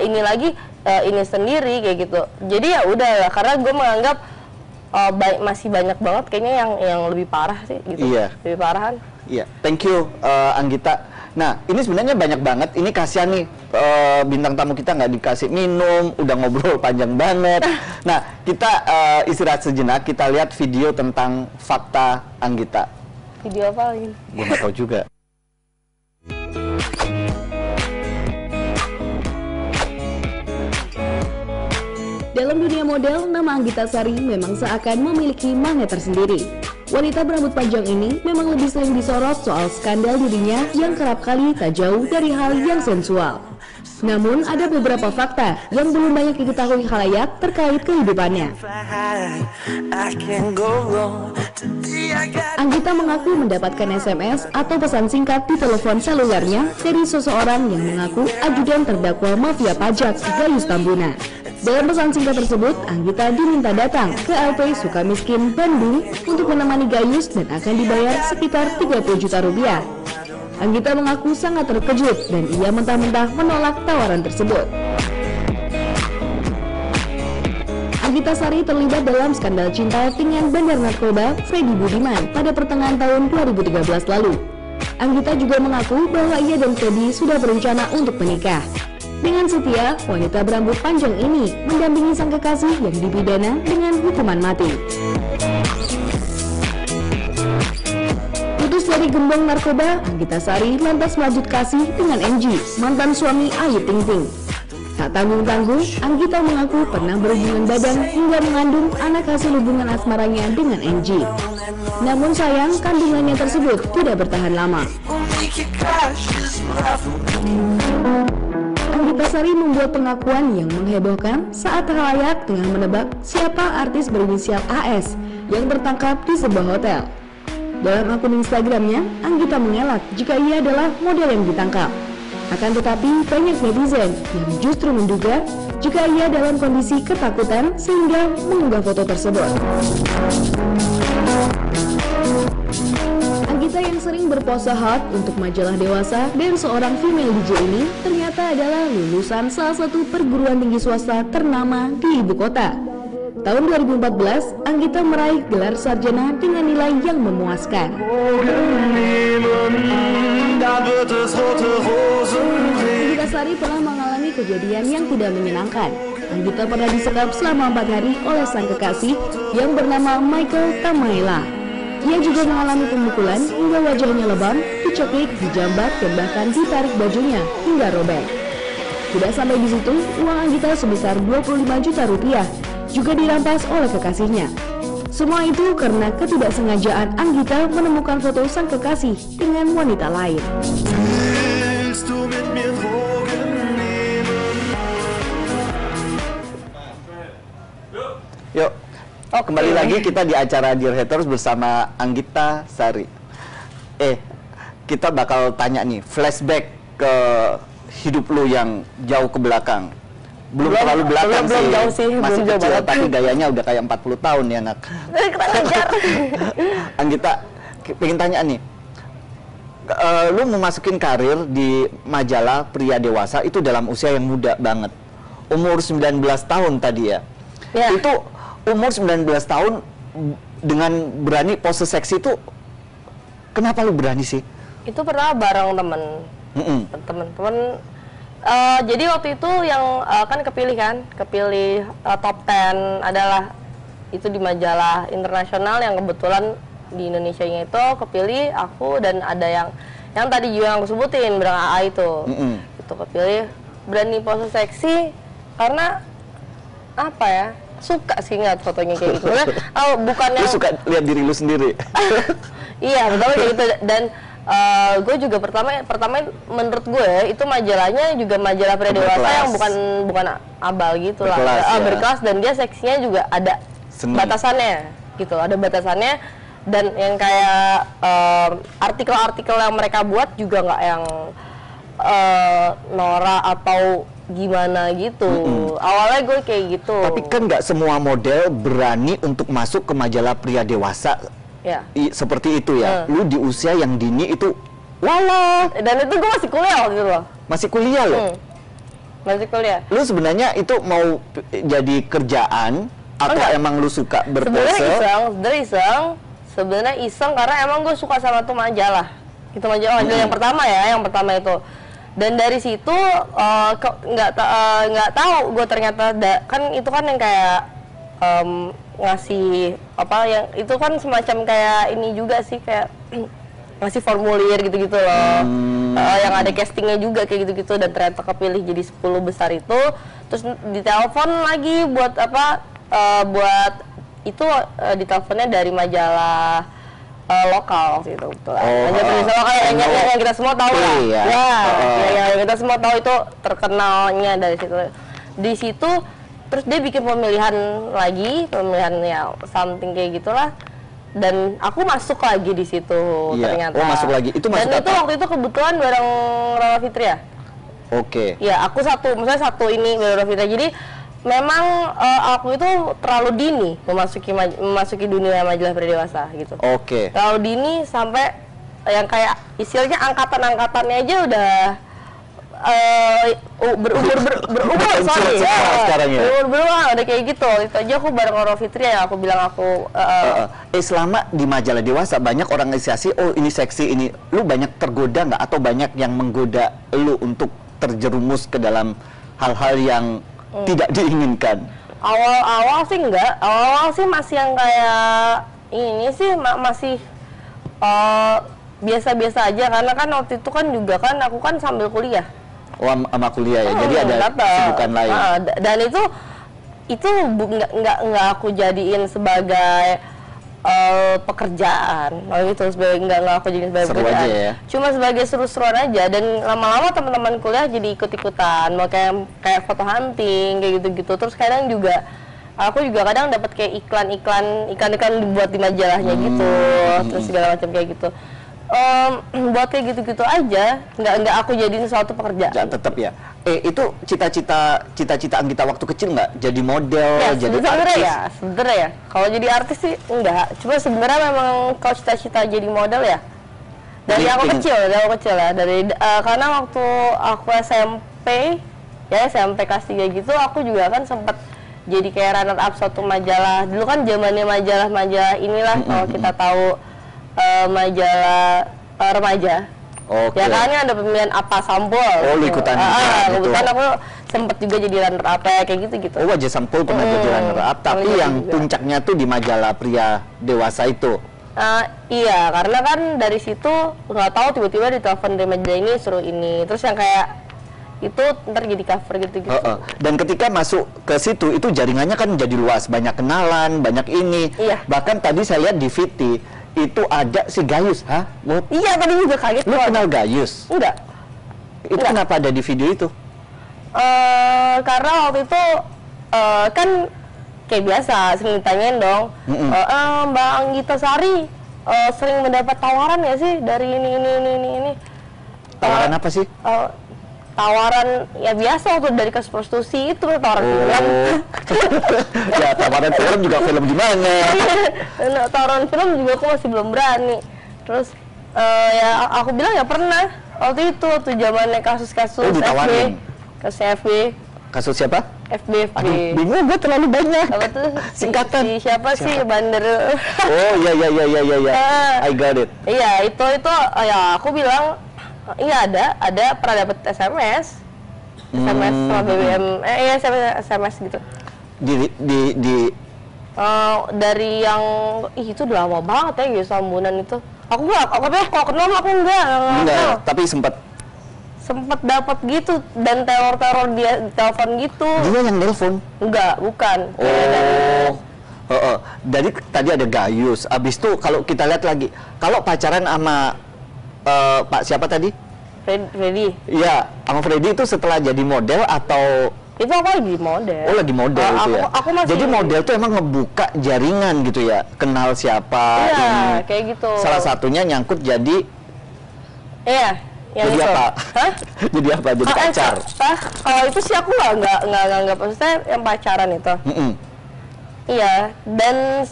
ini lagi ini sendiri kayak gitu. Jadi ya udah, karena gue menganggap masih banyak banget kayaknya yang lebih parah sih gitu. Lebih parahan. Iya, thank you Anggita. Nah, ini sebenarnya banyak banget. Ini kasihan nih bintang tamu kita nggak dikasih minum, udah ngobrol panjang banget. Nah, kita istirahat sejenak. Kita lihat video tentang fakta Anggita. Video apa lagi? Gue nggak tahu juga. Dalam dunia model, nama Anggita Sari memang seakan memiliki magnet tersendiri. Wanita berambut panjang ini memang lebih sering disorot soal skandal dirinya yang kerap kali tak jauh dari hal yang sensual. Namun ada beberapa fakta yang belum banyak diketahui khalayak terkait kehidupannya. Anggita mengaku mendapatkan SMS atau pesan singkat di telepon selulernya dari seseorang yang mengaku ajudan terdakwa mafia pajak Gayus Tambuna. Dalam pesan singkat tersebut, Anggita diminta datang ke LP Sukamiskin, Bandung untuk menemani Gayus dan akan dibayar sekitar 30 juta rupiah. Anggita mengaku sangat terkejut dan ia mentah-mentah menolak tawaran tersebut. Anggita Sari terlibat dalam skandal cinta dengan bandar narkoba Freddy Budiman pada pertengahan tahun 2013 lalu. Anggita juga mengaku bahwa ia dan Freddy sudah berencana untuk menikah. Dengan setia, wanita berambut panjang ini mendampingi sang kekasih yang dipidana dengan hukuman mati. Putus dari gembong narkoba, Anggita Sari lantas melanjut kasih dengan NG, mantan suami Ayu Ting Ting. Tak tanggung-tanggung, Anggita mengaku pernah berhubungan badan hingga mengandung anak hasil hubungan asmaranya dengan NG. Namun sayang, kandungannya tersebut tidak bertahan lama. Anggita Sari membuat pengakuan yang menghebohkan saat khalayak tengah menebak siapa artis berinisial AS yang tertangkap di sebuah hotel. Dalam akun Instagramnya, Anggita mengelak jika ia adalah model yang ditangkap. Akan tetapi banyak netizen yang justru menduga jika ia dalam kondisi ketakutan sehingga mengunggah foto tersebut. Anggita yang sering berpose hot untuk majalah dewasa dan seorang female DJ ini ternyata adalah lulusan salah satu perguruan tinggi swasta ternama di ibu kota. Tahun 2014, Anggita meraih gelar sarjana dengan nilai yang memuaskan. Anggita Sari pernah mengalami kejadian yang tidak menyenangkan. Anggita pernah disekap selama 4 hari oleh sang kekasih yang bernama Michael Tamaela. Ia juga mengalami pemukulan hingga wajahnya lebam, dicekik, dijambak, dan bahkan ditarik bajunya hingga robek. Tidak sampai di situ, uang Anggita sebesar 25 juta rupiah juga dirampas oleh kekasihnya. Semua itu karena ketidaksengajaan Anggita menemukan foto sang kekasih dengan wanita lain. Yuk, kembali lagi kita di acara Dear Haters bersama Anggita Sari. kita bakal tanya nih, flashback ke hidup lu yang jauh ke belakang. Belum terlalu belakang belum jauh sih, masih belum kecil, jauh tapi gayanya udah kayak 40 tahun nih anak. Anggita, pengen tanya nih, lu memasukin karir di majalah pria dewasa itu dalam usia yang muda banget. Umur 19 tahun tadi ya. Itu umur 19 tahun dengan berani pose seksi itu, kenapa lu berani sih? Itu pernah bareng temen-temen. Jadi waktu itu yang kan kepilih top 10 adalah itu di majalah internasional yang kebetulan di Indonesia-nya itu kepilih aku dan ada yang tadi juga yang aku sebutin berang AA itu. Itu kepilih berani pose seksi karena apa ya? Suka sih ngeliat fotonya kayak gitu. Bukannya lu suka lihat diri lu sendiri. Iya, betul kayak gitu dan gue juga pertama menurut gue itu majalahnya juga majalah pria dewasa yang bukan abal gitu lah, berkelas dan dia seksinya juga ada batasannya gitu, ada batasannya dan yang kayak artikel-artikel yang mereka buat juga nggak yang norak atau gimana gitu. Awalnya gue kayak gitu. Tapi kan nggak semua model berani untuk masuk ke majalah pria dewasa. Ya. Seperti itu ya. Lu di usia yang dini itu walah. Dan itu gue masih kuliah waktu itu loh. Masih kuliah loh. Masih kuliah. Lu sebenarnya itu mau jadi kerjaan atau emang lu suka berpose? Sebenarnya iseng karena emang gue suka sama tuh majalah. Itu majalah yang pertama ya, yang pertama itu. Dan dari situ nggak tahu gue ternyata kan itu kan yang kayak ngasih apa yang itu kan semacam kayak ini juga sih kayak ngasih formulir gitu-gitu loh. Yang ada castingnya juga kayak gitu-gitu dan ternyata kepilih jadi 10 besar itu. Terus ditelepon lagi buat apa buat itu diteleponnya dari majalah lokal waktu itu betul. Majalah lokal yang kita semua tahu lah. Yang kita semua tahu itu terkenalnya dari situ. Di situ terus dia bikin pemilihan ya something kayak gitulah dan aku masuk lagi di situ ternyata. Masuk lagi. Itu masuk dan itu waktu itu kebetulan bareng Rara Fitria. Ya aku satu ini bareng Rara Fitria. Jadi memang aku itu terlalu dini memasuki dunia majalah pria dewasa gitu. Terlalu dini sampai yang kayak istilahnya angkatan-angkatannya aja udah berumur sorry udah kayak gitu. Itu aja aku bareng Rara Fitria ya aku bilang aku selama di majalah dewasa banyak orang inisiasi ini seksi ini, lu banyak tergoda nggak atau banyak yang menggoda lu untuk terjerumus ke dalam hal-hal yang tidak diinginkan? Awal-awal sih enggak, awal sih masih yang kayak ini sih masih biasa-biasa aja karena kan waktu itu kan juga kan aku kan sambil kuliah. Sama kuliah ya, jadi ada kesibukan lain. Dan itu nggak aku jadiin sebagai pekerjaan, gitu nggak aku jadiin sebagai pekerjaan. Aja ya? Cuma sebagai seru-seruan aja dan lama-lama teman-teman kuliah jadi ikut-ikutan, mau kayak foto hunting kayak gitu-gitu. Terus kadang juga aku juga kadang dapat kayak iklan dibuat di majalahnya gitu, terus segala macam kayak gitu. Buat kayak gitu-gitu aja, nggak aku jadiin suatu pekerjaan. Ya, tetap ya. Itu cita-cita Anggita waktu kecil nggak? Jadi model, jadi artis? Sebenarnya ya. Kalau jadi artis sih enggak. Cuma sebenarnya memang kalau cita-cita jadi model ya. Dari aku kecil ya. Karena waktu aku SMP kelas 3 gitu, aku juga kan sempat jadi kayak runner up suatu majalah. Dulu kan zamannya majalah inilah kalau kita tahu. Majalah remaja. Ya kan ada pemilihan apa sampul. Lu ikutan kebetulan aku sempet juga jadi runner up kayak gitu. Wajah sampul pernah jadi runner up, tapi yang juga puncaknya tuh di majalah pria dewasa itu. Iya, karena kan dari situ nggak tahu tiba-tiba ditelepon dari majalah ini suruh ini. Terus yang kayak itu ntar jadi cover gitu-gitu. Dan ketika masuk ke situ itu jaringannya kan jadi luas, banyak kenalan, banyak ini. Bahkan tadi saya lihat di VT itu ada si Gayus, Iya, tadi juga kaget. Lu kenal Gayus? Enggak. Itu kenapa ada di video itu? Karena waktu itu kan kayak biasa, sering ditanyain dong, Mbak Anggita Sari sering mendapat tawaran ya sih dari ini. Tawaran apa sih? Tawaran ya biasa waktu dari kasus prostitusi itu tawaran film. Ya tawaran film juga film gimana? Nah, tawaran film juga aku masih belum berani. Terus ya aku bilang ya pernah waktu zamannya kasus-kasus FB, kasus FB. Kasus siapa? FB. Aduh, bingung gue terlalu banyak. Apa tuh? Singkatan. Siapa sih bandar? Oh iya. I got it. Iya itu ya aku bilang iya ada pernah dapat SMS sama BBM SMS gitu. Dari yang itu udah lama banget ya gitu sambunan itu. Aku kalau kenal aku enggak, tapi sempat dapat gitu dan teror dia telepon gitu. Dia yang nelpon? Enggak, bukan. Dari tadi ada Gayus. Abis itu kalau kita lihat lagi, kalau pacaran sama Pak siapa tadi? Freddy. Iya, sama Freddy itu setelah jadi model atau? Itu aku lagi model. Oh, lagi model itu ya? Aku masih... Jadi model tuh emang ngebuka jaringan gitu ya? Kenal siapa? Iya, ini. Kayak gitu. Salah satunya nyangkut jadi? Iya. Jadi itu. Apa? Hah? Jadi apa? Jadi pacar? Kalau itu sih aku nggak maksudnya yang pacaran itu. Iya, dan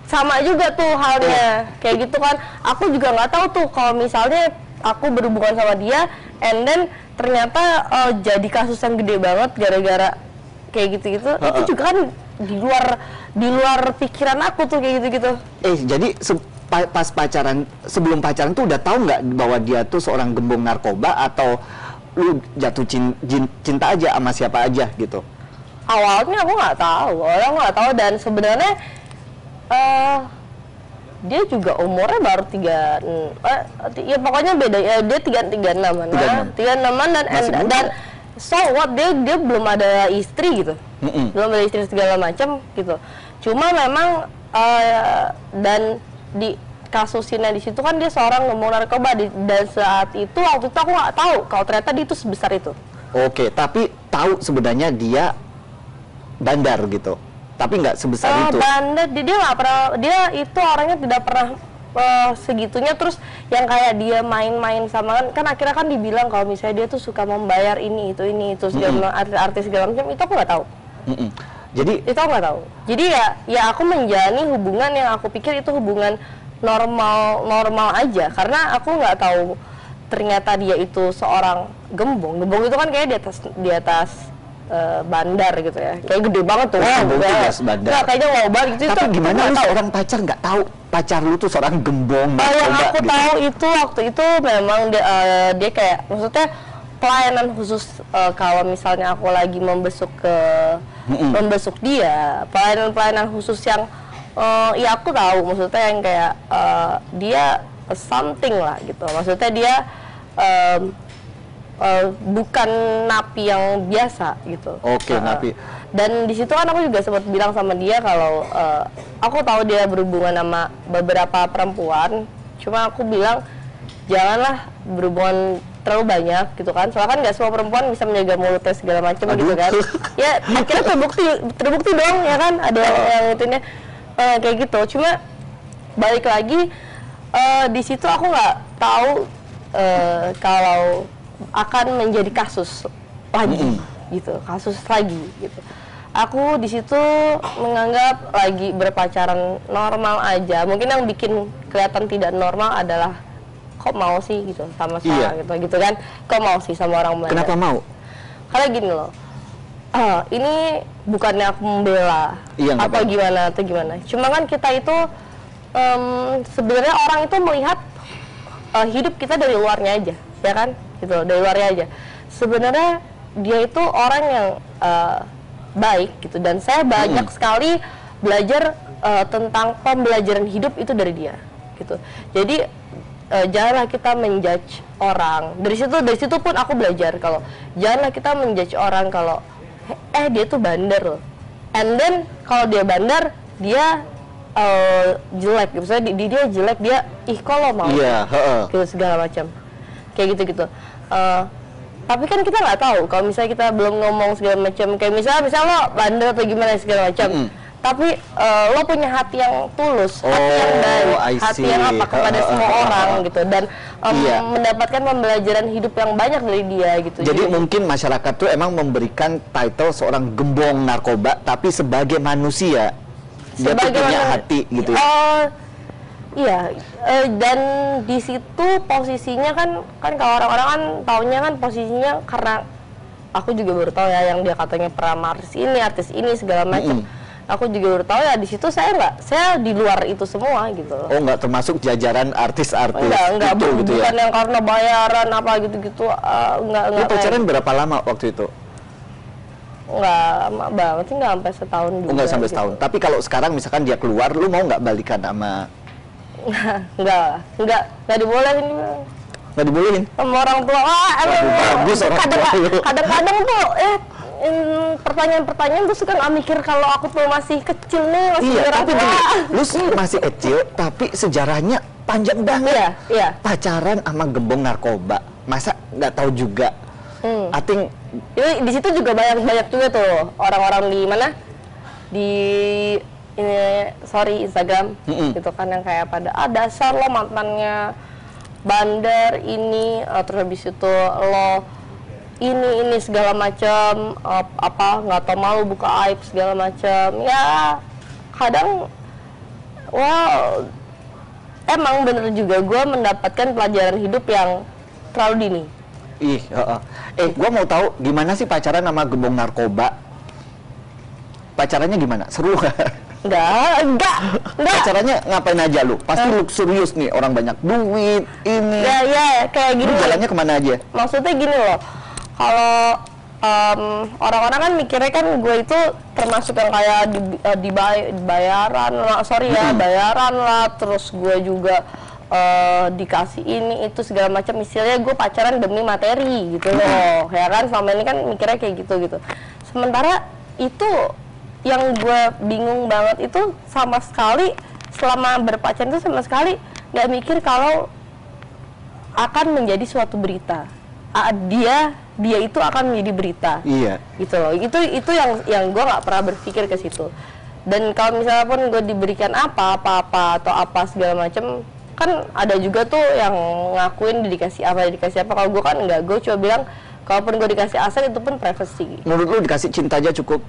sama juga tuh halnya kayak gitu kan. Aku juga nggak tahu tuh kalau misalnya aku berhubungan sama dia, and then ternyata jadi kasus yang gede banget gara-gara kayak gitu-gitu. Itu juga kan di luar pikiran aku tuh kayak gitu-gitu. Jadi pas pacaran, sebelum pacaran tuh udah tahu nggak bahwa dia tuh seorang gembong narkoba atau lu jatuh cinta aja sama siapa aja gitu? Awalnya aku nggak tahu, dan sebenarnya dia juga umurnya baru ya pokoknya beda ya, dia 36-an dan so what, dia belum ada istri gitu. Belum ada istri segala macam gitu. Cuma memang dan di kasusinnya di situ kan dia seorang gembong narkoba dan waktu itu aku nggak tahu kalau ternyata dia itu sebesar itu. Oke, tapi tahu sebenarnya dia bandar gitu, tapi nggak sebesar itu. Bandar, dia nggak pernah, dia itu orangnya tidak pernah segitunya. Terus yang kayak dia main-main sama kan akhirnya kan dibilang kalau misalnya dia tuh suka membayar ini itu segala artis segala macam, itu aku nggak tahu. Jadi itu aku nggak tahu. Jadi ya aku menjalani hubungan yang aku pikir itu hubungan normal aja, karena aku nggak tahu ternyata dia itu seorang gembong itu kan kayak di atas bandar gitu ya, kayak gede banget tuh. Nggak kayaknya wow banget gitu. Tapi gimana lu seorang pacar nggak tahu pacar lu tuh seorang gembong? Yang aku gitu tahu itu waktu itu memang dia kayak maksudnya pelayanan khusus kalau misalnya aku lagi membesuk dia, pelayanan khusus yang ya aku tahu maksudnya yang kayak dia something lah gitu, maksudnya dia bukan napi yang biasa gitu. Oke, napi. Dan di situ kan aku juga sempat bilang sama dia kalau aku tahu dia berhubungan sama beberapa perempuan, cuma aku bilang janganlah berhubungan terlalu banyak gitu kan, soalnya kan nggak semua perempuan bisa menjaga mulutnya segala macam gitu kan. Ya akhirnya terbukti dong ya kan, ada yang itunya kayak gitu. Cuma balik lagi di situ aku nggak tahu kalau akan menjadi kasus lagi gitu, kasus lagi gitu. Aku di situ menganggap lagi berpacaran normal aja. Mungkin yang bikin kelihatan tidak normal adalah kok mau sih gitu sama saya gitu kan. Kok mau sih sama orang Belanda. Kenapa mau? Karena gini loh. Ini bukannya aku membela atau gimana. Cuma kan kita itu sebenarnya orang itu melihat hidup kita dari luarnya aja, ya kan? Gitu, dari luarnya aja. Sebenarnya dia itu orang yang baik gitu, dan saya banyak sekali belajar tentang pembelajaran hidup itu dari dia gitu. Jadi janganlah kita menjudge orang. Dari situ pun aku belajar kalau janganlah kita menjudge orang kalau dia tuh bandar loh. And then kalau dia bandar, dia jelek gitu. Misalnya dia jelek, dia kok lo mau gitu segala macam. Kayak gitu-gitu. Tapi kan kita nggak tahu kalau misalnya kita belum ngomong segala macam, kayak misalnya lo bandel atau gimana segala macam. tapi lo punya hati yang tulus, hati yang baik, hati yang apa kepada semua orang gitu, dan mendapatkan pembelajaran hidup yang banyak dari dia gitu. Jadi mungkin masyarakat tuh emang memberikan title seorang gembong narkoba, tapi sebagai manusia dia tuh punya hati gitu ya. Iya, dan di situ posisinya kan kalau orang-orang kan taunya kan posisinya, karena aku juga baru tahu ya yang dia katanya pernah artis ini segala macam. Aku juga baru tahu ya di situ saya di luar itu semua gitu. Oh, nggak termasuk jajaran artis-artis enggak, gitu ya? Bukan yang karena bayaran apa gitu-gitu, enggak. Lu pacaran berapa lama waktu itu? Enggak lama banget sih, enggak sampai setahun juga. Enggak sampai setahun. Gitu. Tapi kalau sekarang misalkan dia keluar, lu mau nggak balikan sama? Enggak dibolehin. Nggak dibolehin? Sama orang tua. Bagus orang tua. Kadang-kadang tuh pertanyaan-pertanyaan tuh suka nggak mikir kalau aku tuh masih kecil nih, masih tapi lu sih masih kecil, tapi sejarahnya panjang banget. Iya. Pacaran sama gembong narkoba, masa nggak tahu juga? I think di situ juga banyak juga tuh orang-orang di mana di Instagram gitu kan, yang kayak pada dasar lo mantannya bandar ini, terus habis itu lo ini segala macam, apa nggak tau malu buka aib segala macam. Ya kadang emang bener juga gue mendapatkan pelajaran hidup yang terlalu dini. Gue mau tahu gimana sih pacaran sama gembong narkoba? Pacarannya gimana? Seru Enggak. Pacarannya ngapain aja lu? Pasti luxurious nih, orang banyak duit, ini. Ya, kayak gini. Lu jalannya kemana aja? Maksudnya gini loh, kalau orang-orang kan mikirnya kan gue itu termasuk yang kayak bayaran lah, terus gue juga dikasih ini itu segala macam, istilahnya gue pacaran demi materi gitu loh, ya kan, selama ini kan mikirnya kayak gitu. Sementara itu yang gue bingung banget itu sama sekali selama berpacaran itu sama sekali nggak mikir kalau akan menjadi suatu berita. Dia itu akan menjadi berita. Iya. Gitu loh. Itu yang gue nggak pernah berpikir ke situ. Dan kalau misalnya pun gue diberikan apa atau apa segala macam, kan ada juga tuh yang ngakuin dikasih apa. Kalau gue kan enggak, gue cuma bilang kalaupun gue dikasih aset itu pun privacy. Menurut lu dikasih cinta aja cukup?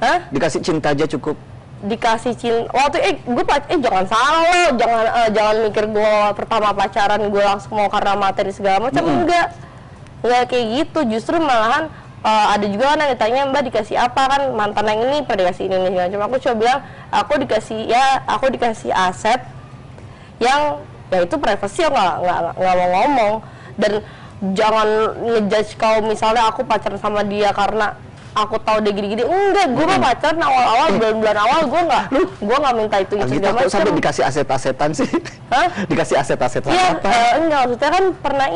Hah? Dikasih cinta aja cukup? Dikasih cinta waktu jangan salah lo, jangan mikir gue pertama pacaran gue langsung mau karena materi segala macam. Enggak kayak gitu, justru malahan ada juga kan yang ditanya, Mbak dikasih apa, kan mantan yang ini pernah dikasih ini segala macam. Aku coba bilang aku dikasih aset yang ya itu privasi, nggak mau ngomong. Dan jangan ngejudge kalau misalnya aku pacaran sama dia karena aku tahu dia gini-gini. Enggak, gue mah pacaran awal-awal, bulan-bulan awal gue nggak minta itu segala macam. Sampai dikasih aset-asetan sih? Hah? Dikasih aset-asetan apa? Enggak, maksudnya kan pernah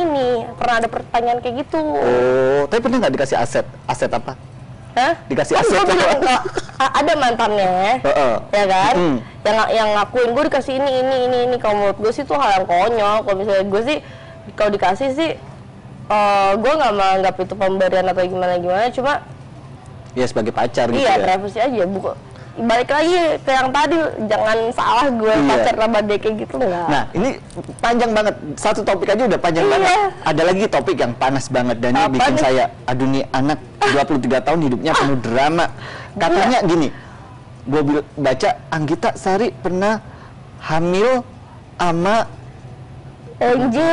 ada pertanyaan kayak gitu. Oh, tapi pernah nggak dikasih aset apa? Hah? Dikasih aset apa? Ada mantannya, ya kan? Yang ngakuin gue dikasih ini. Kalau menurut gue sih itu hal yang konyol. Kalau misalnya gue sih, kalau dikasih sih, gue nggak menganggap itu pemberian atau gimana, cuma ya sebagai pacar gitu ya. Iya, ya? privacy aja. Balik lagi ke yang tadi, jangan salah gue pacar sama dia kayak gitu, enggak. Nah, ini panjang banget. Satu topik aja udah panjang banget. Ada lagi topik yang panas banget dan ini bikin saya, aduh nih anak 23 tahun hidupnya penuh drama. Katanya gini, gue baca Anggita Sari pernah hamil sama Engji.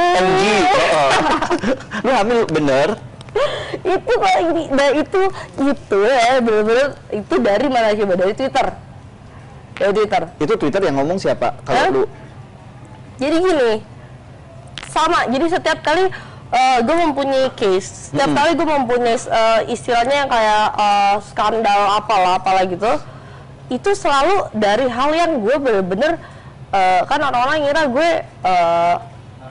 Lu hamil bener? Itu bener-bener itu dari mana coba? Dari Twitter. Itu Twitter yang ngomong siapa? Kalau lu? Jadi gini, sama. Jadi setiap kali gue mempunyai case, setiap kali gue mempunyai istilahnya yang kayak skandal apalah gitu, itu selalu dari hal yang gue bener-bener kan orang-orang ngira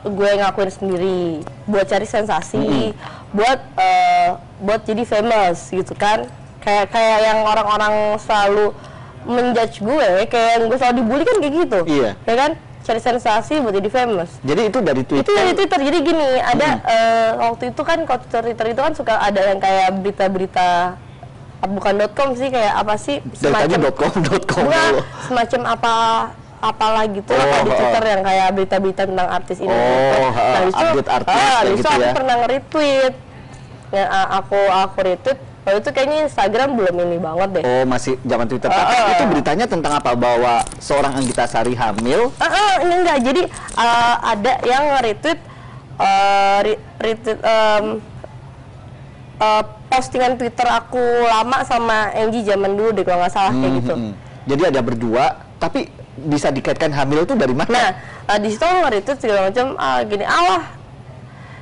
gue ngakuin sendiri buat cari sensasi, buat jadi famous gitu kan, kayak yang orang-orang selalu menjudge gue, kayak yang gue selalu dibully kan kayak gitu, ya kan, cari sensasi buat jadi famous. Jadi itu dari Twitter? Itu dari Twitter. Jadi gini, ada waktu itu kan kalau Twitter itu kan suka ada yang kayak berita-berita bukan .com sih, kayak apa sih, Dari tadi .com bukan, semacam apalah gitu lah kayak di Twitter yang kayak berita-berita tentang artis ini gitu. Nah update artis itu gitu aku ya. pernah nge-retweet, yang aku retweet. Waktu itu kayaknya Instagram belum ini banget deh. Oh, masih zaman Twitter. Tapi itu beritanya tentang apa? Bahwa seorang Anggita Sari hamil? Ini enggak. Jadi ada yang nge-retweet postingan Twitter aku lama sama Angie zaman dulu deh kalau nggak salah kayak gitu. Jadi ada berdua, tapi bisa dikaitkan hamil itu dari mana? Nah, di situ aku nge-retweet segala macam gini,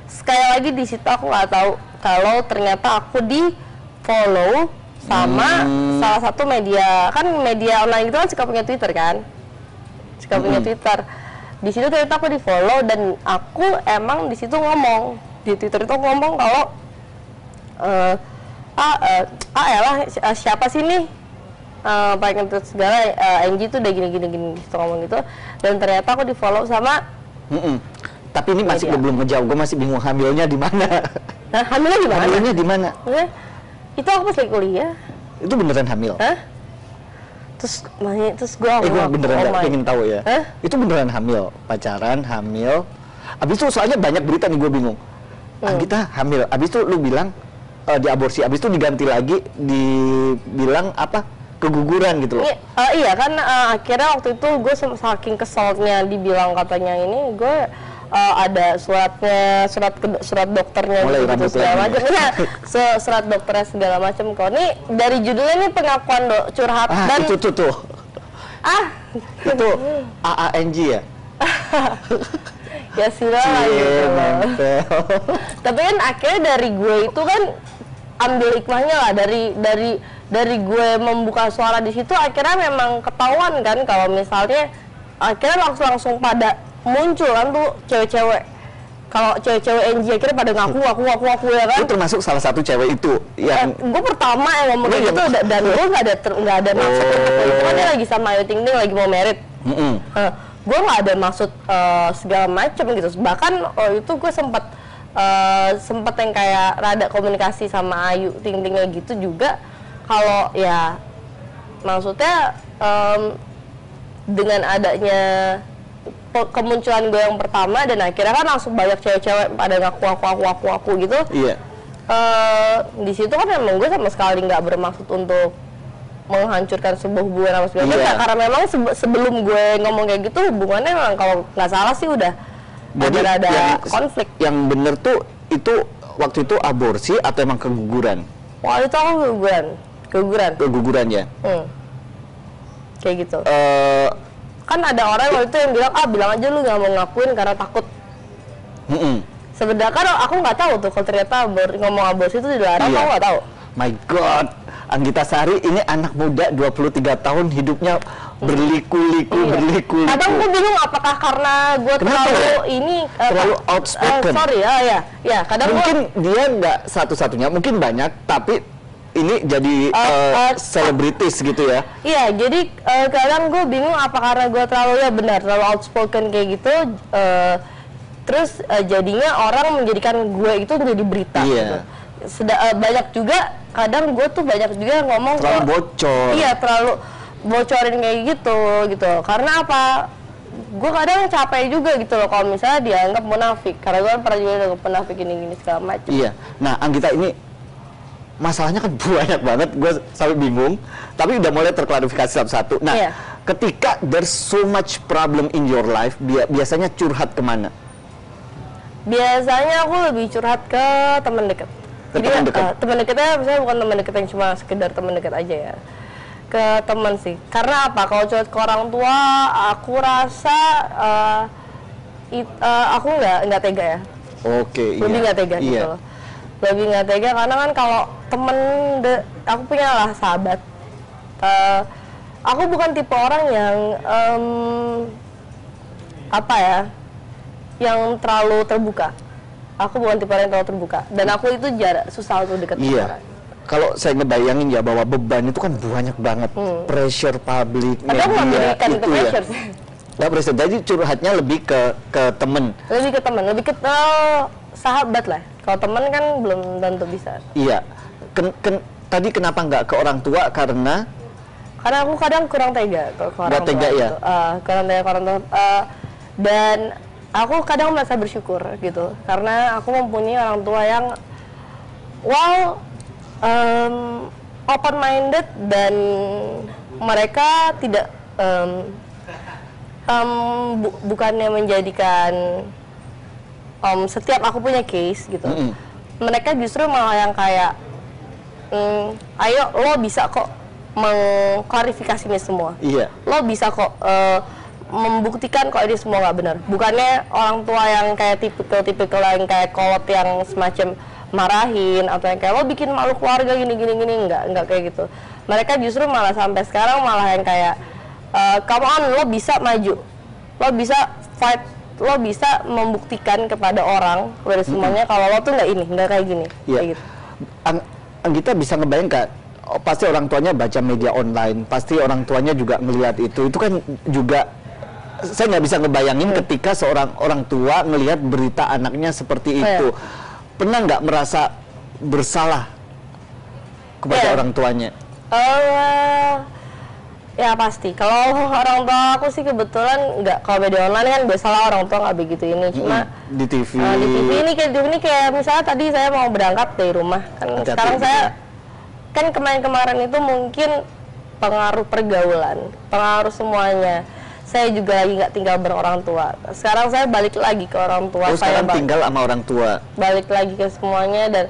sekali lagi di situ aku nggak tahu kalau ternyata aku di follow sama salah satu media, kan media online itu kan suka punya Twitter kan, suka punya Twitter. Di situ ternyata aku di follow dan aku emang di situ ngomong di Twitter itu ngomong kalau siapa sih nih pengen tweet segala, Angie tuh udah gini gitu ngomong gitu, dan ternyata aku di follow sama tapi ini masih belum ngejawab, gue masih bingung hamilnya di mana. Nah, hamilnya di mana? Hamilnya di mana? Itu aku pas lagi kuliah. Itu beneran hamil? Hah? Terus gue beneran pengen tahu ya. Itu beneran hamil, pacaran, hamil. Abis itu soalnya banyak berita nih, gue bingung. Anggita hamil, abis itu lu bilang diaborsi, abis itu diganti lagi, dibilang apa? Keguguran gitu loh. Iya kan, akhirnya waktu itu gue saking keselnya dibilang katanya ini, gue ada surat dokternya gitu segala macam. Ya, surat dokternya segala macam. Kok ini dari judulnya nih pengakuan curhat dan itu tuh. Itu AANG ya? Ya sila lah gitu. Tapi kan akhirnya dari gue itu kan ambil hikmahnya lah, dari gue membuka suara di situ, akhirnya memang ketahuan kan kalau misalnya akhirnya langsung pada muncul kan tuh cewek-cewek. Kalau cewek-cewek NG akhirnya pada ngaku ya kan. Itu termasuk salah satu cewek itu yang gue pertama yang ngomong kayak gitu, dan gue nggak ada maksud untuk itu kan dia lagi sama Ayu Ting Ting lagi mau merit. Gue nggak ada maksud segala macam gitu. Bahkan itu gue sempet yang kayak rada komunikasi sama Ayu Ting Ting gitu juga. Kalau ya maksudnya dengan adanya kemunculan gue yang pertama dan akhirnya kan langsung banyak cewek-cewek pada ngaku gitu. Iya. Di situ kan memang gue sama sekali nggak bermaksud untuk menghancurkan sebuah hubungan sama segala macam, karena memang sebelum gue ngomong kayak gitu hubungannya memang kalau nggak salah sih udah ada konflik. Yang bener tuh itu waktu itu aborsi atau emang keguguran? Waktu itu aku keguguran ya. Kayak gitu. Kan ada orang waktu itu yang bilang aja lu nggak mau ngakuin karena takut. Sebenarnya kan aku nggak tahu tuh kalau ternyata ngomong aborsi itu dilarang. Aku nggak tahu. My God, Anggita Sari ini anak muda 23 tahun hidupnya berliku-liku. Kadang gue bingung apakah karena gue terlalu outspoken. Kadang mungkin dia nggak satu-satunya, mungkin banyak, tapi ini jadi selebritis gitu ya. Iya, jadi kadang gue bingung apa karena gue terlalu outspoken kayak gitu, terus jadinya orang menjadikan gue itu menjadi berita gitu. Banyak juga, kadang gue tuh banyak juga ngomong terlalu bocor. Iya, terlalu bocorin kayak gitu. Karena apa? Gue kadang capek juga gitu loh kalau misalnya dianggap munafik, karena gue pernah juga dianggap munafik gini segala macam. Iya. Nah, Anggita ini masalahnya kan banyak banget, gue sampai bingung, tapi udah mulai terklarifikasi satu-satu. Nah, ketika there's so much problem in your life, biasanya curhat kemana? Biasanya aku lebih curhat ke teman dekat. Jadi teman dekatnya misalnya bukan teman dekat yang cuma sekedar teman dekat aja ya, ke teman sih. Karena apa? Kalau curhat ke orang tua, aku rasa aku nggak tega ya. Lebih nggak tega gitu loh. Lebih nggak tega karena kan kalau temen aku punya lah sahabat, aku bukan tipe orang yang yang terlalu terbuka. Aku bukan tipe orang yang terlalu terbuka dan aku itu susah untuk dekat sama orang. Kalau saya ngebayangin ya bahwa beban itu kan banyak banget, pressure publik, media itu ya. Nggak pressure, jadi curhatnya lebih ke temen. Lebih ke sahabat lah. Kalau teman kan belum tentu bisa. Iya. tadi kenapa nggak ke orang tua? Karena aku kadang kurang tega ke orang tega tua ya? gitu. Kurang tega ke orang tua. Dan aku kadang merasa bersyukur gitu, karena aku mempunyai orang tua yang open minded, dan mereka tidak bukannya menjadikan setiap aku punya case gitu. Mereka justru malah yang kayak ayo lo bisa kok mengklarifikasi ini semua. Iya. Lo bisa kok membuktikan kalau ini semua nggak benar. Bukannya orang tua yang kayak tipikal yang kayak kolot yang semacam marahin atau yang kayak lo bikin malu keluarga gini nggak kayak gitu. Mereka justru malah sampai sekarang malah yang kayak come on, lo bisa maju, lo bisa fight, lo bisa membuktikan kepada orang dari semuanya kalau lo tuh nggak kayak gini. Iya. Kayak gitu. Kita bisa ngebayangkan, pasti orang tuanya baca media online, pasti orang tuanya juga ngelihat itu kan juga, saya nggak bisa ngebayangin ketika seorang orang tua ngelihat berita anaknya seperti itu. Pernah nggak merasa bersalah kepada orang tuanya? Ya pasti. Kalau orang tua aku sih kebetulan nggak, kalau media online kan biasalah orang tua nggak begitu ini. Cuma di TV. Di TV ini kayak misalnya tadi saya mau berangkat dari rumah kan, sekarang saya kan kemarin itu mungkin pengaruh pergaulan, pengaruh semuanya. Saya juga lagi nggak tinggal bareng orang tua. Sekarang saya balik lagi ke orang tua. Sekarang tinggal sama orang tua. Balik lagi ke semuanya,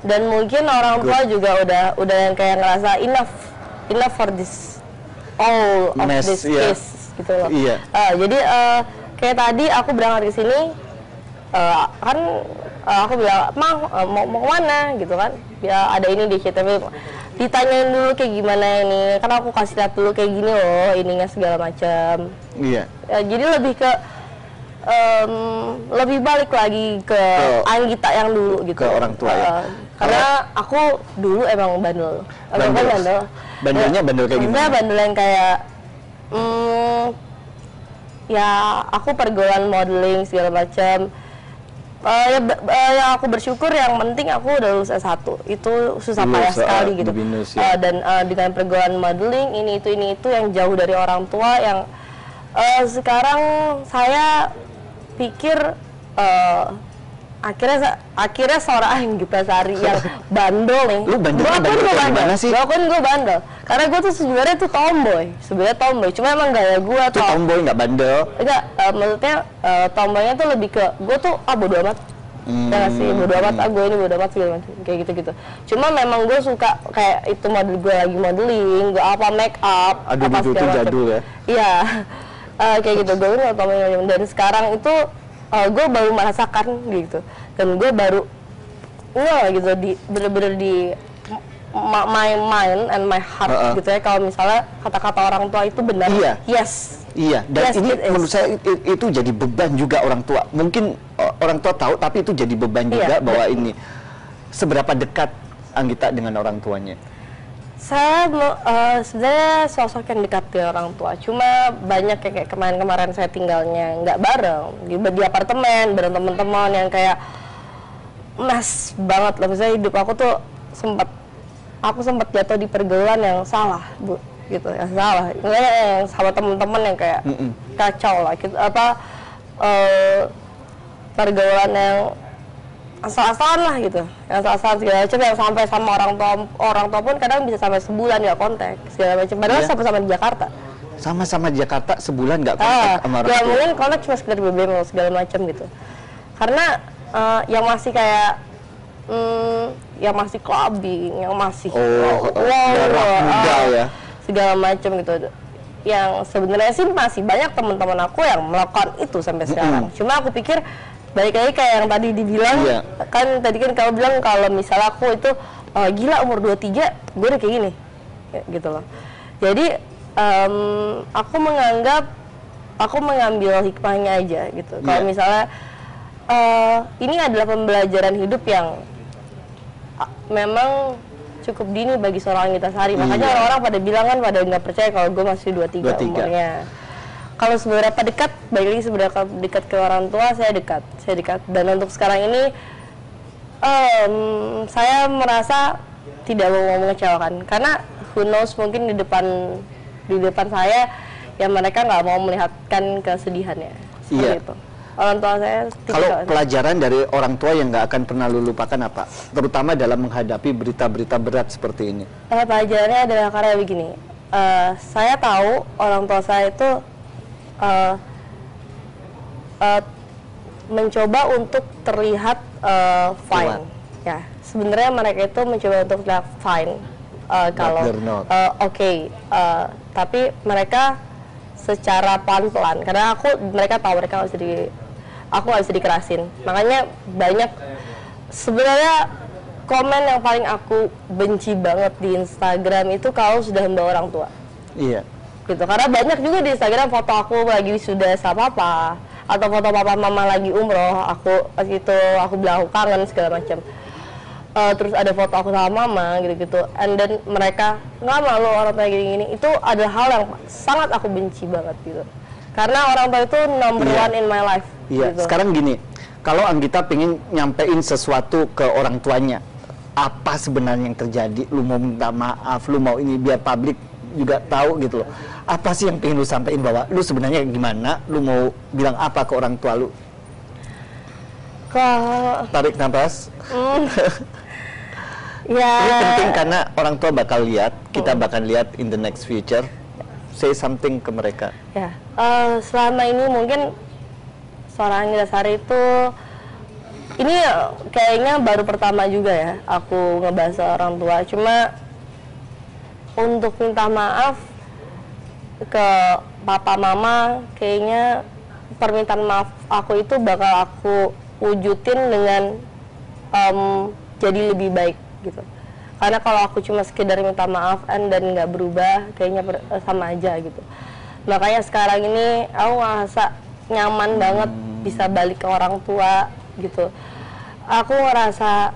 dan mungkin orang tua juga udah yang kayak ngerasa enough for this all of this case gitu loh. Iya. Jadi kayak tadi aku berangkat ke sini, kan aku bilang mau kemana gitu kan? Ya ada ini di CTV. Ditanyain dulu kayak gimana ini, karena aku kasih lihat dulu kayak gini loh ininya segala macam. Iya. Jadi lebih ke lebih balik lagi ke Anggita yang dulu gitu. Ke orang tua ya. Karena aku dulu emang bandel. Bandelnya bandel kayak gimana? Bandel yang kayak ya aku pergaulan modeling segala macam. Yang aku bersyukur, yang penting aku udah lulus S1, itu susah payah sekali gitu. Dan dengan pergaulan modeling ini itu yang jauh dari orang tua, yang sekarang saya pikir akhirnya seorang Anggita Sari yang bandel nih. Lu bandel sih? Gue bandel. Karena gue tuh sebenarnya tuh tomboy. Cuma emang gaya gue tuh tomboy, nggak bandel. Enggak, maksudnya tomboynya tuh lebih ke gue tuh bodo amat. Ya sih, bodo amat, gue ini bodo amat segala macam. Kayak gitu-gitu. Cuma memang gue suka kayak itu model, gue lagi modeling, gue make up, aduh itu jadul ya. Iya. Kayak gitu, gue udah tomboy. Dan sekarang itu gue baru merasakan gitu, dan gue baru gitu bener-bener di my mind and my heart gitu ya, kalau misalnya kata-kata orang tua itu benar. Iya, dan ini menurut saya itu jadi beban juga orang tua. Mungkin orang tua tahu, tapi itu jadi beban juga bahwa ini. Seberapa dekat Anggita dengan orang tuanya? Saya sebenarnya sosok yang dekat dengan orang tua, cuma banyak kayak kemarin saya tinggalnya nggak bareng di apartemen bareng teman-teman yang kayak mes banget lah. Misalnya hidup aku tuh sempat jatuh di pergaulan yang salah, Bu, gitu, yang salah, yang sama teman-teman yang kayak kacau lah, gitu, pergaulan yang asal-asalan lah gitu, yang asal-asalan segala macam, yang sampai sama orang tua pun kadang bisa sampai sebulan nggak kontak segala macam, padahal sama-sama di Jakarta. Sama-sama di Jakarta sebulan nggak kontak sama orang tua. Mungkin kontak cuma sekedar BBM segala macam gitu, karena yang masih kayak yang masih clubbing, yang masih muda ya, segala macam gitu, yang sebenarnya sih masih banyak teman-teman aku yang melakukan itu sampai sekarang. Cuma aku pikir balik lagi kayak yang tadi dibilang, kan tadi kan kamu bilang kalau misalnya aku itu gila umur 23 gue udah kayak gini gitu loh. Jadi aku mengambil hikmahnya aja gitu. Kalau misalnya ini adalah pembelajaran hidup yang memang cukup dini bagi seorang Anggita Sari. Makanya orang-orang pada bilang kan, pada nggak percaya kalau gue masih 23 umurnya. Kalau seberapa dekat, balik lagi seberapa dekat ke orang tua, saya dekat. Dan untuk sekarang ini saya merasa tidak mau mengecewakan, karena who knows, mungkin di depan saya ya mereka nggak mau melihatkan kesedihannya. Seperti itu. Orang tua saya kalau pelajaran dari orang tua yang nggak akan pernah lu lupakan apa? Terutama dalam menghadapi berita-berita berat seperti ini. Pelajarannya adalah karena begini, saya tahu orang tua saya itu mencoba untuk terlihat fine. Ya, sebenarnya mereka itu mencoba untuk terlihat fine. Kalau tapi mereka secara pelan-pelan, karena mereka tahu mereka aku nggak bisa dikerasin. Makanya banyak sebenarnya komen yang paling aku benci banget di Instagram itu kalau sudah membawa orang tua. Iya. Gitu, karena banyak juga di Instagram foto aku lagi sudah sama papa, atau foto papa mama lagi umroh, aku bilang aku kangen segala macam. Terus ada foto aku sama mama gitu-gitu, and then mereka nggak malu orang tua gini-gini. Itu adalah hal yang sangat aku benci banget gitu, karena orang tua itu number one in my life. Iya. Gitu. Sekarang gini, kalau Anggita pengen nyampein sesuatu ke orang tuanya, apa sebenarnya yang terjadi? Lu mau minta maaf, lu mau ini biar publik juga tahu gitu loh. Apa sih yang pengen lu sampein, bahwa lu sebenarnya gimana? Lu mau bilang apa ke orang tua lu? Tarik nafas. Ya. Ini penting karena orang tua bakal lihat, kita bakal lihat in the next future. Say something ke mereka. Ya, selama ini mungkin seorang Anggita Sari itu, ini kayaknya baru pertama juga ya aku ngebahas orang tua. Cuma untuk minta maaf ke papa mama, kayaknya permintaan maaf aku itu bakal aku wujudin dengan jadi lebih baik gitu. Karena kalau aku cuma sekedar minta maaf dan nggak berubah, kayaknya sama aja gitu. Makanya sekarang ini aku ngerasa nyaman banget bisa balik ke orang tua gitu. Aku ngerasa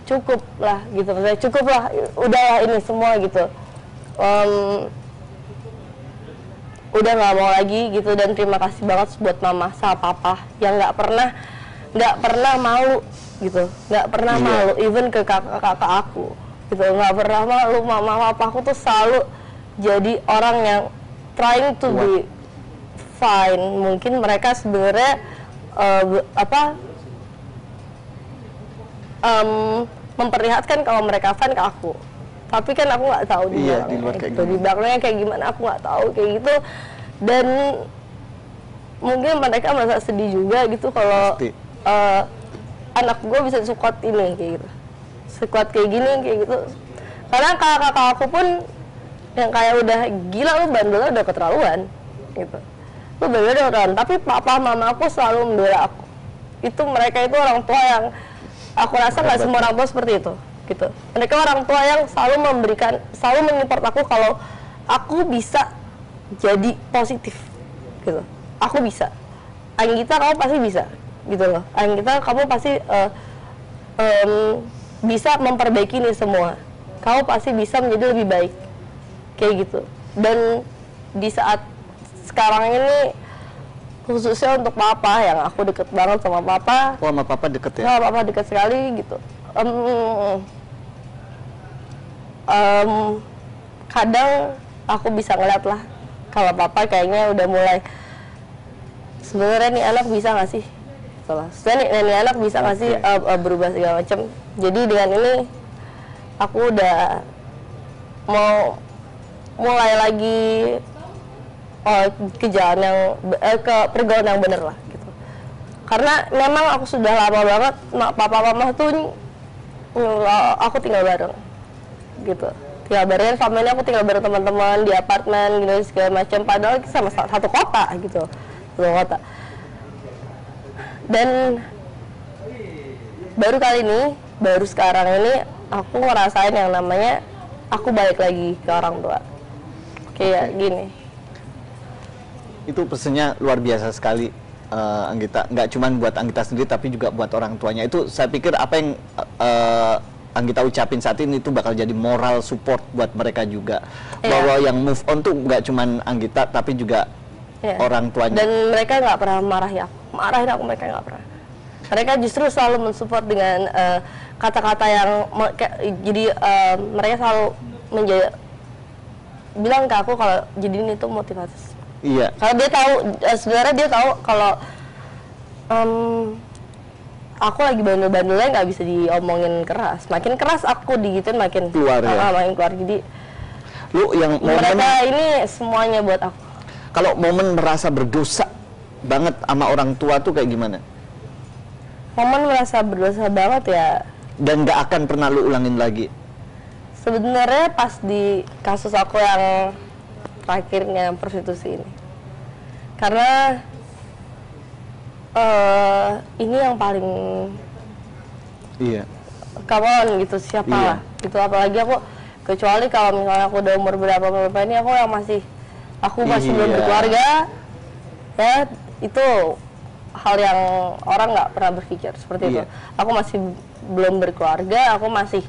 cukup lah gitu, maksudnya cukup lah, udahlah ini semua gitu. Udah nggak mau lagi gitu, dan terima kasih banget buat mama sama papa yang nggak pernah malu gitu, nggak pernah malu, even ke kakak aku gitu, nggak pernah malu. Mama papa aku tuh selalu jadi orang yang trying to be fine. Mungkin mereka sebenarnya memperlihatkan kalau mereka fine ke aku, tapi kan aku nggak tahu di belakangnya kayak gimana, aku nggak tahu kayak gitu. Dan mungkin mereka merasa sedih juga gitu kalau anak gue bisa sekuat ini kayak gitu, sekuat kayak gini kayak gitu. Karena kakak aku pun yang kayak udah gila, lu bandelnya udah keterlaluan gitu, lu bandelnya udah keterlaluan. Tapi papa mama aku selalu membela aku. Itu mereka itu orang tua yang aku rasa nggak semua orang tua seperti itu gitu. Mereka orang tua yang selalu menyupport aku kalau aku bisa jadi positif gitu. Aku bisa, Anggita kamu pasti bisa gitu loh. Anggita kamu pasti bisa memperbaiki ini semua. Kamu pasti bisa menjadi lebih baik kayak gitu. Dan di saat sekarang ini, khususnya untuk papa yang aku deket banget sama papa. Oh, sama papa deket ya? Sama papa deket sekali gitu. Kadang aku bisa ngeliat lah kalau papa kayaknya udah mulai, sebenarnya nih anak bisa nggak sih, sebenarnya nih anak bisa nggak sih berubah segala macam. Jadi dengan ini aku udah mau mulai lagi ke jalan yang ke pergaulan yang bener lah gitu. Karena memang aku sudah lama banget papa mama tuh aku tinggal bareng gitu, tinggal bareng sama ini, aku tinggal bareng teman-teman di apartemen gitu segala macam, padahal sama satu kota gitu, satu kota. Dan baru sekarang ini aku ngerasain yang namanya aku balik lagi ke orang tua kayak gini. Itu pesannya luar biasa sekali, Anggita. Nggak cuma buat Anggita sendiri, tapi juga buat orang tuanya. Itu saya pikir apa yang Anggita ucapin saat ini itu bakal jadi moral support buat mereka juga. Bahwa yang move on tuh nggak cuma Anggita, tapi juga orang tuanya. Dan mereka nggak pernah marahin aku, mereka nggak pernah. Mereka justru selalu mensupport dengan kata-kata yang jadi mereka selalu bilang ke aku kalau jadi ini tuh motivasi. Iya. Kalau dia tahu sebenarnya dia tahu kalau aku lagi bandel-bandelnya nggak bisa diomongin keras. Makin keras aku digituin makin keluar ya. Makin keluar. Jadi lu yang mereka ini semuanya buat aku. Kalau momen merasa berdosa banget sama orang tua tuh kayak gimana? Momen merasa berdosa banget ya. Dan nggak akan pernah lu ulangin lagi. Sebenarnya pas di kasus aku yang terakhirnya prostitusi ini, karena ini yang paling come on gitu, siapa lah gitu, apalagi aku, kecuali kalau misalnya aku udah umur berapa ini, aku masih belum berkeluarga ya, itu hal yang orang nggak pernah berpikir seperti itu. Aku masih belum berkeluarga, aku masih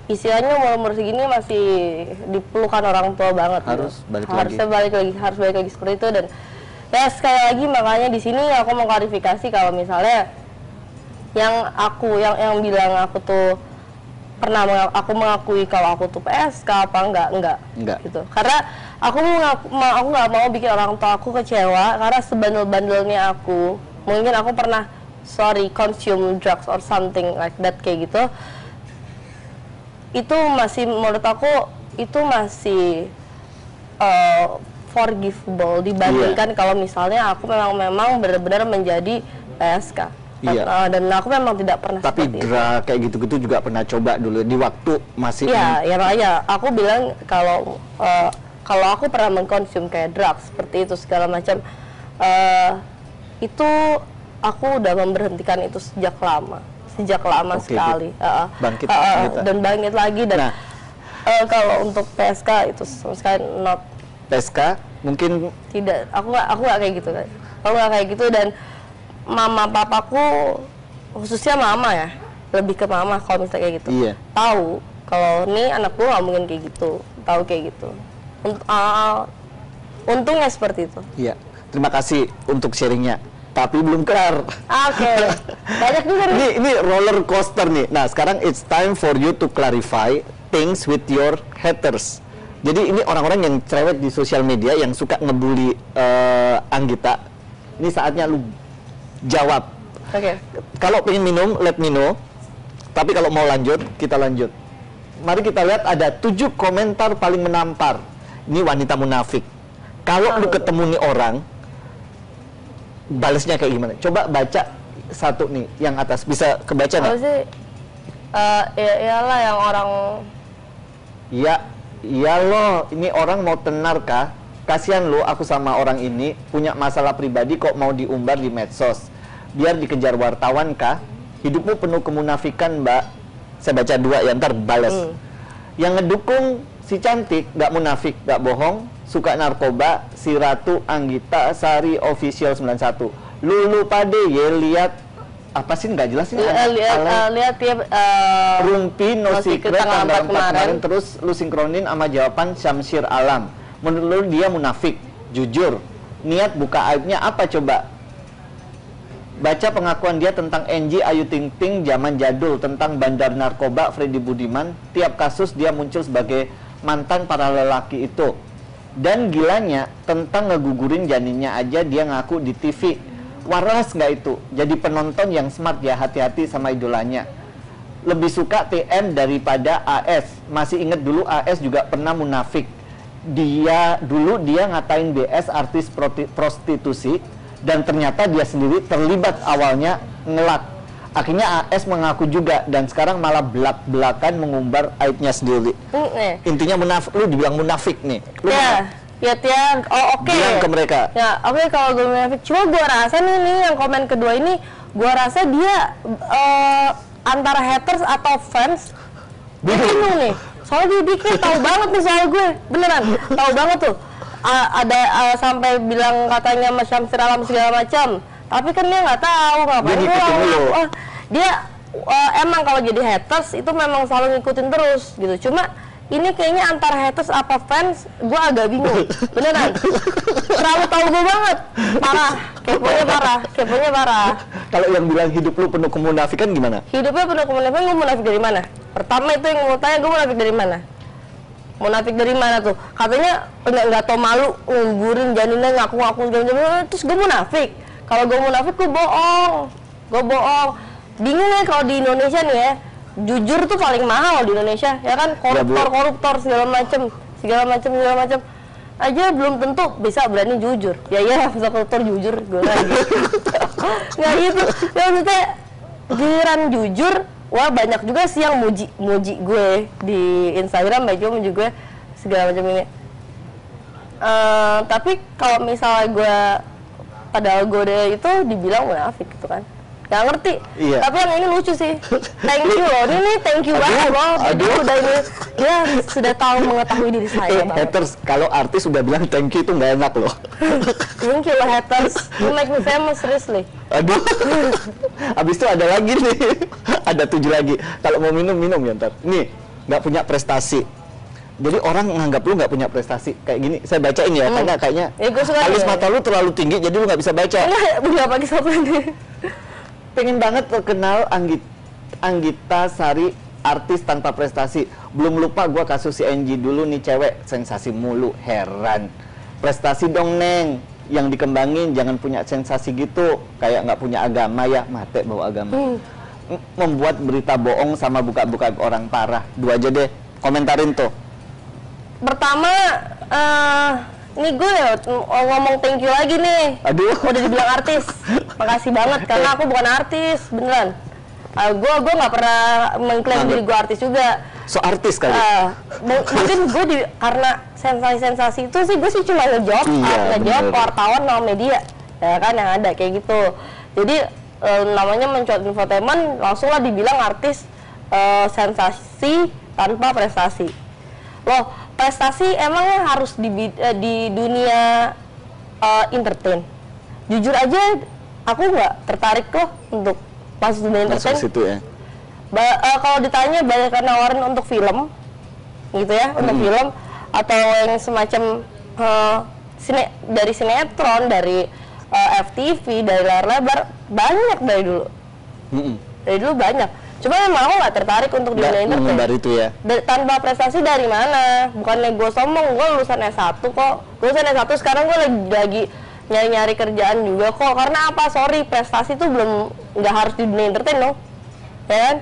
istilahnya umur segini masih dipelukan orang tua banget. Harus gitu. balik harus balik lagi seperti itu. Dan ya sekali lagi makanya di sini aku mau klarifikasi kalau misalnya yang bilang aku tuh aku mengakui kalau aku tuh PSK apa enggak gitu. Karena aku nggak mau bikin orang tua aku kecewa, karena sebandel-bandelnya aku, mungkin aku pernah consume drugs or something like that kayak gitu. Itu masih, menurut aku itu masih forgivable dibandingkan kalau misalnya aku memang benar-benar menjadi PSK. Dan aku memang tidak pernah. Tapi drug kayak gitu-gitu juga pernah coba dulu di waktu masih. Iya, aku bilang kalau aku pernah mengkonsum kayak drugs seperti itu segala macam, itu aku udah memberhentikan itu sejak lama sekali. Bangkit dan bangkit lagi. Dan kalau untuk PSK itu sama sekali not. PSK mungkin tidak, aku nggak kayak gitu kan. Aku nggak kayak gitu. Dan mama papaku, khususnya mama ya, lebih ke mama kalau misalnya kayak gitu, tahu kalau nih anakku nggak mungkin kayak gitu, tahu kayak gitu. Untungnya seperti itu. Iya, terima kasih untuk sharingnya. Tapi belum kelar. Oke. Banyak juga nih. Ini roller coaster nih. Nah, sekarang it's time for you to clarify things with your haters. Jadi ini orang-orang yang cerewet di sosial media yang suka ngebully Anggita. Ini saatnya lu jawab. Oke. Kalau pengen minum, let me know. Tapi kalau mau lanjut, kita lanjut. Mari kita lihat ada 7 komentar paling menampar. Ini wanita munafik. Kalau lu ketemu nih orang, balasnya kayak gimana? Coba baca satu nih, yang atas. Bisa kebaca nggak? Apa sih? Iyalah yang orang... Iya loh, ini orang mau tenar kah? Kasihan lo, aku sama orang ini punya masalah pribadi kok mau diumbar di medsos. Biar dikejar wartawan kah? Hidupmu penuh kemunafikan, mbak. Saya baca 2 ya, ntar balas. Yang ngedukung si cantik, nggak munafik, nggak bohong, suka narkoba, si Ratu Anggita Sari Official 91. Lulu pade ya, lihat apa sih, nggak jelas ini. Lihat ya, Rumpi no secret tanggal 4 kemarin. Terus lu sinkronin sama jawaban Syamsir Alam. Menurut lu dia munafik, jujur. Niat buka aibnya apa coba? Baca pengakuan dia tentang Enji Ayu Ting Ting zaman jadul, tentang bandar narkoba Freddy Budiman. Tiap kasus dia muncul sebagai mantan para lelaki itu. Dan gilanya tentang ngegugurin janinnya aja dia ngaku di TV. Waras nggak itu? Jadi penonton yang smart ya, hati-hati sama idolanya. Lebih suka TM daripada AS. Masih inget dulu AS juga pernah munafik. Dia ngatain BS artis prostitusi, dan ternyata dia sendiri terlibat awalnya ngelak. Akhirnya AS mengaku juga, dan sekarang malah belak-belakan mengumbar aibnya sendiri. Intinya munafik, lu dibilang munafik nih. Lu oke. Bilang ke mereka. Ya, oke, kalau gue munafik. Cuma gue rasa nih yang komen kedua ini, gue rasa dia antara haters atau fans bingung nih. Soalnya dia tahu banget nih soal gue, beneran tahu banget tuh. Ada sampai bilang katanya Mas Syamsir Alam segala macam, tapi kan dia nggak tahu ngapain dia emang kalau jadi haters itu memang selalu ngikutin terus gitu. Cuma ini kayaknya antara haters apa fans, gue agak bingung, beneran. Terlalu tahu gue banget, parah. keponya parah. Kalau yang bilang hidup lu penuh kemunafikan gimana? Hidupnya penuh kemunafikan, gue munafik dari mana? Pertama itu yang mau tanya, gue munafik dari mana? Munafik dari mana tuh? Katanya nggak tau malu, nguburin janinnya, ngaku-ngaku terus gue munafik. Kalau gue munafik, gue bohong. Bingung ya kalau di Indonesia nih ya, jujur tuh paling mahal di Indonesia, ya kan? Koruptor segala macem aja belum tentu bisa berani jujur. Ya bisa koruptor jujur, gue lagi. Nggak gitu. Ya maksudnya giliran jujur, wah banyak juga sih yang muji gue di Instagram, baik juga muji gue segala macam ini. Tapi kalau misalnya gue padahal gue udah itu dibilang munafik gitu kan, nggak ngerti. Iya. Tapi yang ini lucu sih, thank you loh, ini thank you banget loh, jadi udah ini dia sudah tahu mengetahui diri saya. Haters, kalau artis udah bilang thank you itu nggak enak loh. Thank you loh haters, you make me famous seriously. Aduh, abis itu ada lagi nih, ada 7 lagi. Kalau mau minum ya ntar. Nih, nggak punya prestasi. Jadi orang nganggap lu nggak punya prestasi kayak gini. Saya bacain ya, karena kayaknya alis mata lu terlalu tinggi, jadi lu nggak bisa baca. Enggak pakai satu ini. Pengen banget terkenal Anggita Sari, artis tanpa prestasi. Belum lupa gua kasus si Angie dulu nih, cewek sensasi mulu, heran. Prestasi dong Neng, yang dikembangin, jangan punya sensasi gitu, kayak nggak punya agama ya, mate bawa agama. Membuat berita bohong sama buka-buka orang parah. 2 aja deh, komentarin tuh. Pertama, nih gue ngomong thank you lagi nih. Aduh, udah dibilang artis. Makasih banget karena aku bukan artis, beneran. Gue nggak pernah mengklaim diri gue artis juga. So artis kali. Mungkin gue karena sensasi-sensasi itu sih gue sih cuma ngejawab wartawan sama media, ya kan yang ada kayak gitu. Jadi namanya mencuat infotainment, langsung lah dibilang artis sensasi tanpa prestasi. Loh, prestasi emangnya harus di dunia entertain. Jujur aja, aku nggak tertarik loh untuk masuk dunia entertain. Masuk situ ya. Kalau ditanya banyak nawarin untuk film, gitu ya, untuk film atau yang semacam dari sinetron, dari FTV, dari layar lebar, banyak dari dulu. Dari dulu banyak. Cuma memang aku nggak tertarik untuk di dunia entertain. Dari itu ya. Tanpa prestasi dari mana? Bukannya gue sombong, gue lulusan S1 kok. Gue lulusan S1 sekarang gue lagi nyari-nyari kerjaan juga kok. Karena apa? Sorry, prestasi tuh belum, nggak harus di dunia entertain dong. Ya kan?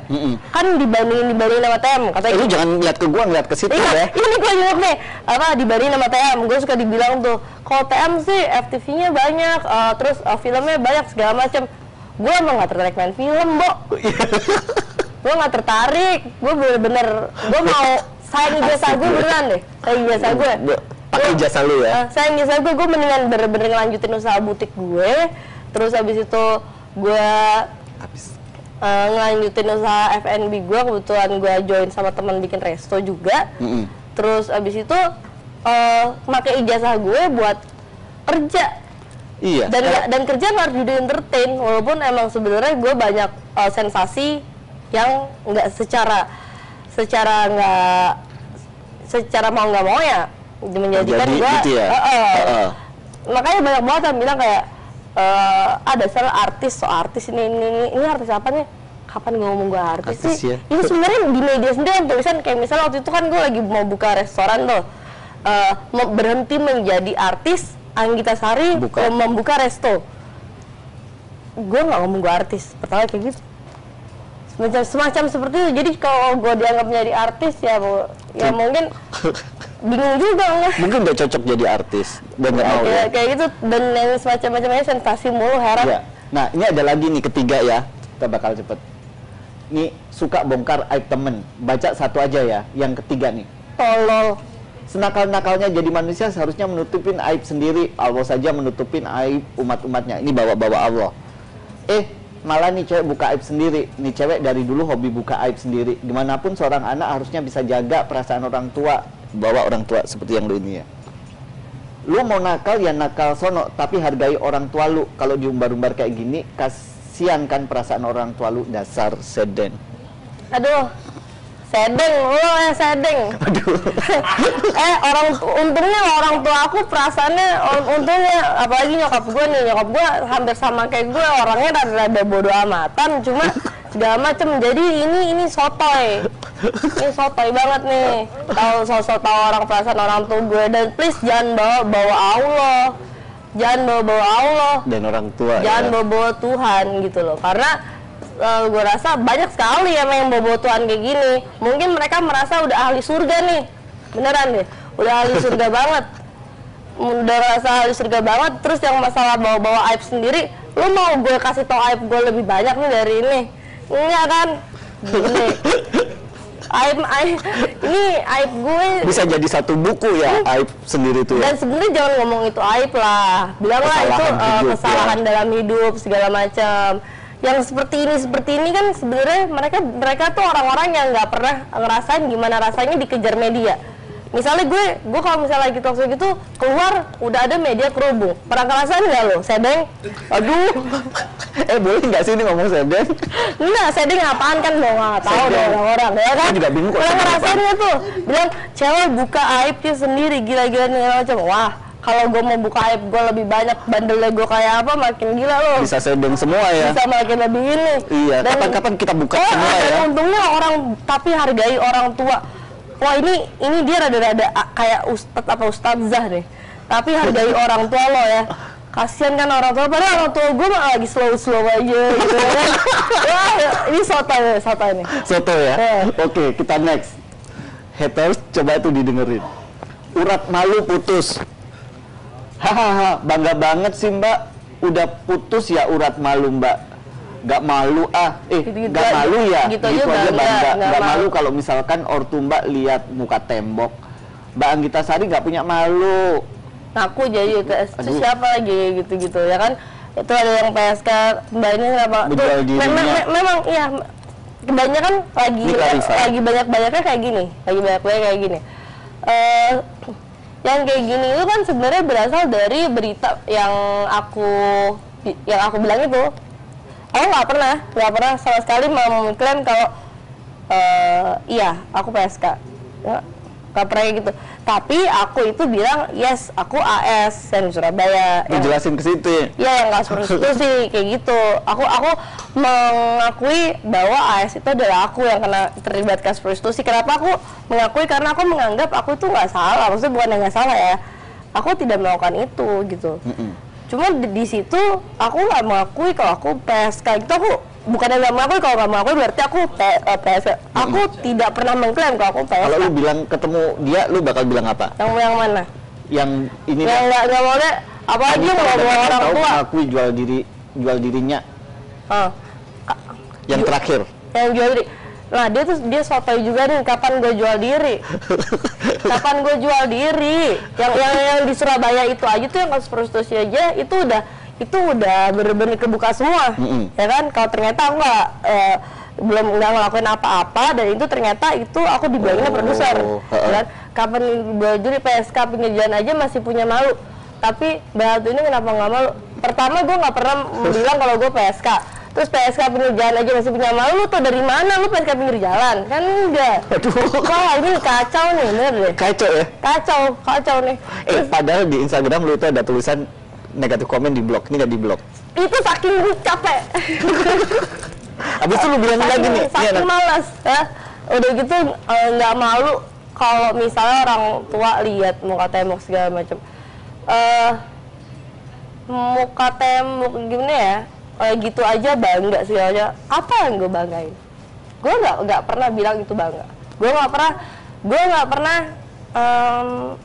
Kan dibandingin sama TM. Katanya lu jangan lihat ke gua, ngeliat ke situ ya. Ini gue jawab nih. Apa dibandingin sama TM? Gue suka dibilang tuh, kalau TM sih FTV-nya banyak, terus filmnya banyak segala macam. Gue emang nggak tertarik main film, Bo. Gue nggak tertarik. Gue bener-bener, gue mau sayang ijazah gue beneran deh. Sayang ijazah gue. Pakai ijazah lu ya? Sayang ijazah gue mendingan bener-bener ngelanjutin usaha butik gue. Terus habis itu gue ngelanjutin usaha F&B gue. Kebetulan gue join sama teman bikin resto juga. Terus abis itu pakai ijazah gue buat kerja. Iya. Dan kerja nggak harus jadi entertain, walaupun emang sebenarnya gue banyak sensasi yang nggak secara mau nggak mau ya menjadikan gue. Gitu ya? Makanya banyak banget yang bilang kayak ada artis ini artis apa nih? Kapan gue ngomong gue artis sih? Ya? Itu sebenarnya di media sendiri yang tulisan kayak misalnya waktu itu kan gue lagi mau buka restoran tuh, berhenti menjadi artis. Anggita Sari membuka resto. Gue nggak ngomong gue artis, pertama kayak gitu. Semacam seperti itu. Jadi kalau gue dianggap menjadi artis ya mungkin bingung juga nggak? Mungkin udah cocok jadi artis dan nggak mau. Kayak gitu, dan yang semacam-macamnya sensasi mulu, heran. Ya. Nah ini ada lagi nih ketiga ya, kita bakal cepet. Nih suka bongkar aib temen. Baca satu aja ya, yang ketiga nih. Tolol. Senakal-nakalnya jadi manusia seharusnya menutupin aib sendiri. Allah saja menutupin aib umat-umatnya. Ini bawa-bawa Allah. Malah nih cewek buka aib sendiri. Nih cewek dari dulu hobi buka aib sendiri. Dimanapun seorang anak harusnya bisa jaga perasaan orang tua. Bawa orang tua seperti yang lu ini ya. Lu mau nakal ya nakal sono, tapi hargai orang tua lu. Kalau diumbar-umbar kayak gini, kasihan kan perasaan orang tua lu, dasar seden. Aduh, Sedeng, lo sedeng. Aduh. Untungnya orang tua aku perasaannya, untungnya apalagi nyokap gue hampir sama kayak gue, orangnya rada bodo amatan, cuma segala macem. Jadi ini sotoy. Ini sotoy banget nih. Tahu orang perasaan orang tua gue, dan please jangan bawa Allah. Jangan bawa Allah. Dan orang tua. Jangan bawa Tuhan gitu loh. Karena gue rasa banyak sekali yang bawa Tuhan kayak gini. Mungkin mereka merasa udah ahli surga nih. Beneran deh. Udah ahli surga banget. Udah rasa ahli surga banget. Terus yang masalah bawa-bawa aib sendiri, lu mau gue kasih tau aib gue lebih banyak nih dari ini? Enggak kan? Gini. Ini aib gue bisa jadi satu buku ya, aib sendiri tuh ya. Dan sebenarnya jangan ngomong itu aib lah, bilanglah itu kesalahan dalam hidup segala macam. Yang seperti ini kan sebenarnya mereka tuh orang-orang yang nggak pernah ngerasain gimana rasanya dikejar media. Misalnya gue kalau misalnya lagi talk show gitu keluar udah ada media kerubung, pernah ngerasain nggak lo? Sedeng? Aduh. Boleh nggak sih ini ngomong sedeng? Enggak, sedeng apaan kan lo nggak tahu dong orang-orang ya kan? Juga bingung. Pernah ngerasain nggak tuh? Bilang cewek buka aibnya sendiri gila-gila nih macam. Wah, kalau gue mau buka aib gue lebih banyak, bandelnya gue kayak apa makin gila lo. Bisa sedeng semua ya. Bisa makin lebih ini. Iya. Kapan-kapan kita buka semua ya. Untungnya tapi hargai orang tua. Wah ini dia rada-rada kayak ustadzah deh. Tapi hargai orang tua lo ya. Kasian kan orang tua, padahal orang tua gue mah lagi slow aja gitu kan. Wah ini soto nih. Soto ya? Oke, kita next. Haters coba itu didengerin. Urat malu putus. Hahaha, bangga banget sih mbak. Udah putus ya urat malu mbak. Gak malu gak malu ya gitu aja bangga. Gak malu kalau misalkan ortu mbak lihat muka tembok. Mbak Anggita Sari gak punya malu. Aku jadi itu siapa lagi gitu ya kan. Itu ada yang PSK mbak ini kenapa memang iya kebanyakan lagi banyak-banyaknya kayak gini. Yang kayak gini itu kan sebenarnya berasal dari berita yang aku bilang itu. Aku nggak pernah sama sekali mengklaim kalau iya aku PSK, nggak pernah gitu. Tapi aku itu bilang yes aku AS yang di Surabaya. Dijelasin ke situ ya? Iya yang nggak seperti itu sih kayak gitu. Aku mengakui bahwa AS itu adalah aku yang kena terlibat kasus prostitusi. Kenapa aku mengakui? Karena aku menganggap aku itu nggak salah. Maksudnya bukan yang nggak salah ya. Aku tidak melakukan itu gitu. Cuma di situ aku nggak mengakui kalau aku PSK gitu. Aku bukannya nggak mengakui, kalau nggak mengakui berarti aku PSK. Aku tidak pernah mengklaim kalau aku PSK. Kalau lu bilang ketemu dia, lu bakal bilang apa? Yang mana? Yang ini yang nggak boleh apa aja ngomong orang tua. Mengakui jual dirinya. Yang terakhir. Yang jual diri. Nah dia sotoy juga nih, kapan gue jual diri? Kapan gue jual diri? Yang di Surabaya itu aja tuh yang kasus prostitusi aja itu udah bener-bener kebuka semua, ya kan? Kalau ternyata aku belum ngelakuin apa-apa dan itu ternyata itu aku dibilangnya produser, kan? Kapan gue jual PSK pinggir jalan aja masih punya malu, tapi Mbak ini kenapa nggak malu? Pertama gue nggak pernah bilang kalau gue PSK. Terus PSK pinggir jalan aja masih punya malu, lu tuh dari mana lu PSK pinggir jalan? Kan enggak. Aduh. Wah ini kacau nih, bener deh. Kacau ya? Kacau nih. Padahal di Instagram lu itu ada tulisan negatif komen di blog, ini nggak di blog. Itu saking gue capek. Abis itu lu bilang lagi nih. Saking malas, ya. Udah gitu nggak malu kalau misalnya orang tua lihat muka tembok segala macam. Muka tembok gimana ya? Gitu aja bangga sih aja. Apa yang gue banggain? Gue nggak pernah bilang itu bangga. Gue nggak pernah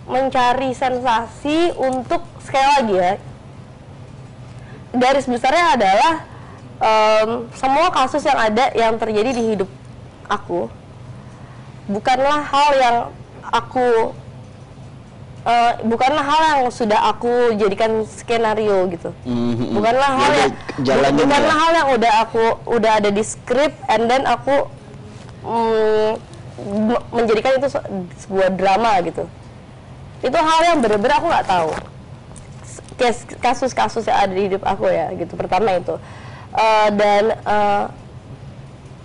mencari sensasi untuk, sekali lagi ya, garis besarnya adalah semua kasus yang ada yang terjadi di hidup aku bukanlah hal yang bukanlah hal yang sudah aku jadikan skenario gitu. Bukanlah hal yang udah ada di skrip and then aku menjadikan itu sebuah drama gitu. Itu hal yang bener-bener aku nggak tahu. Kasus-kasus yang ada di hidup aku ya gitu. Pertama itu dan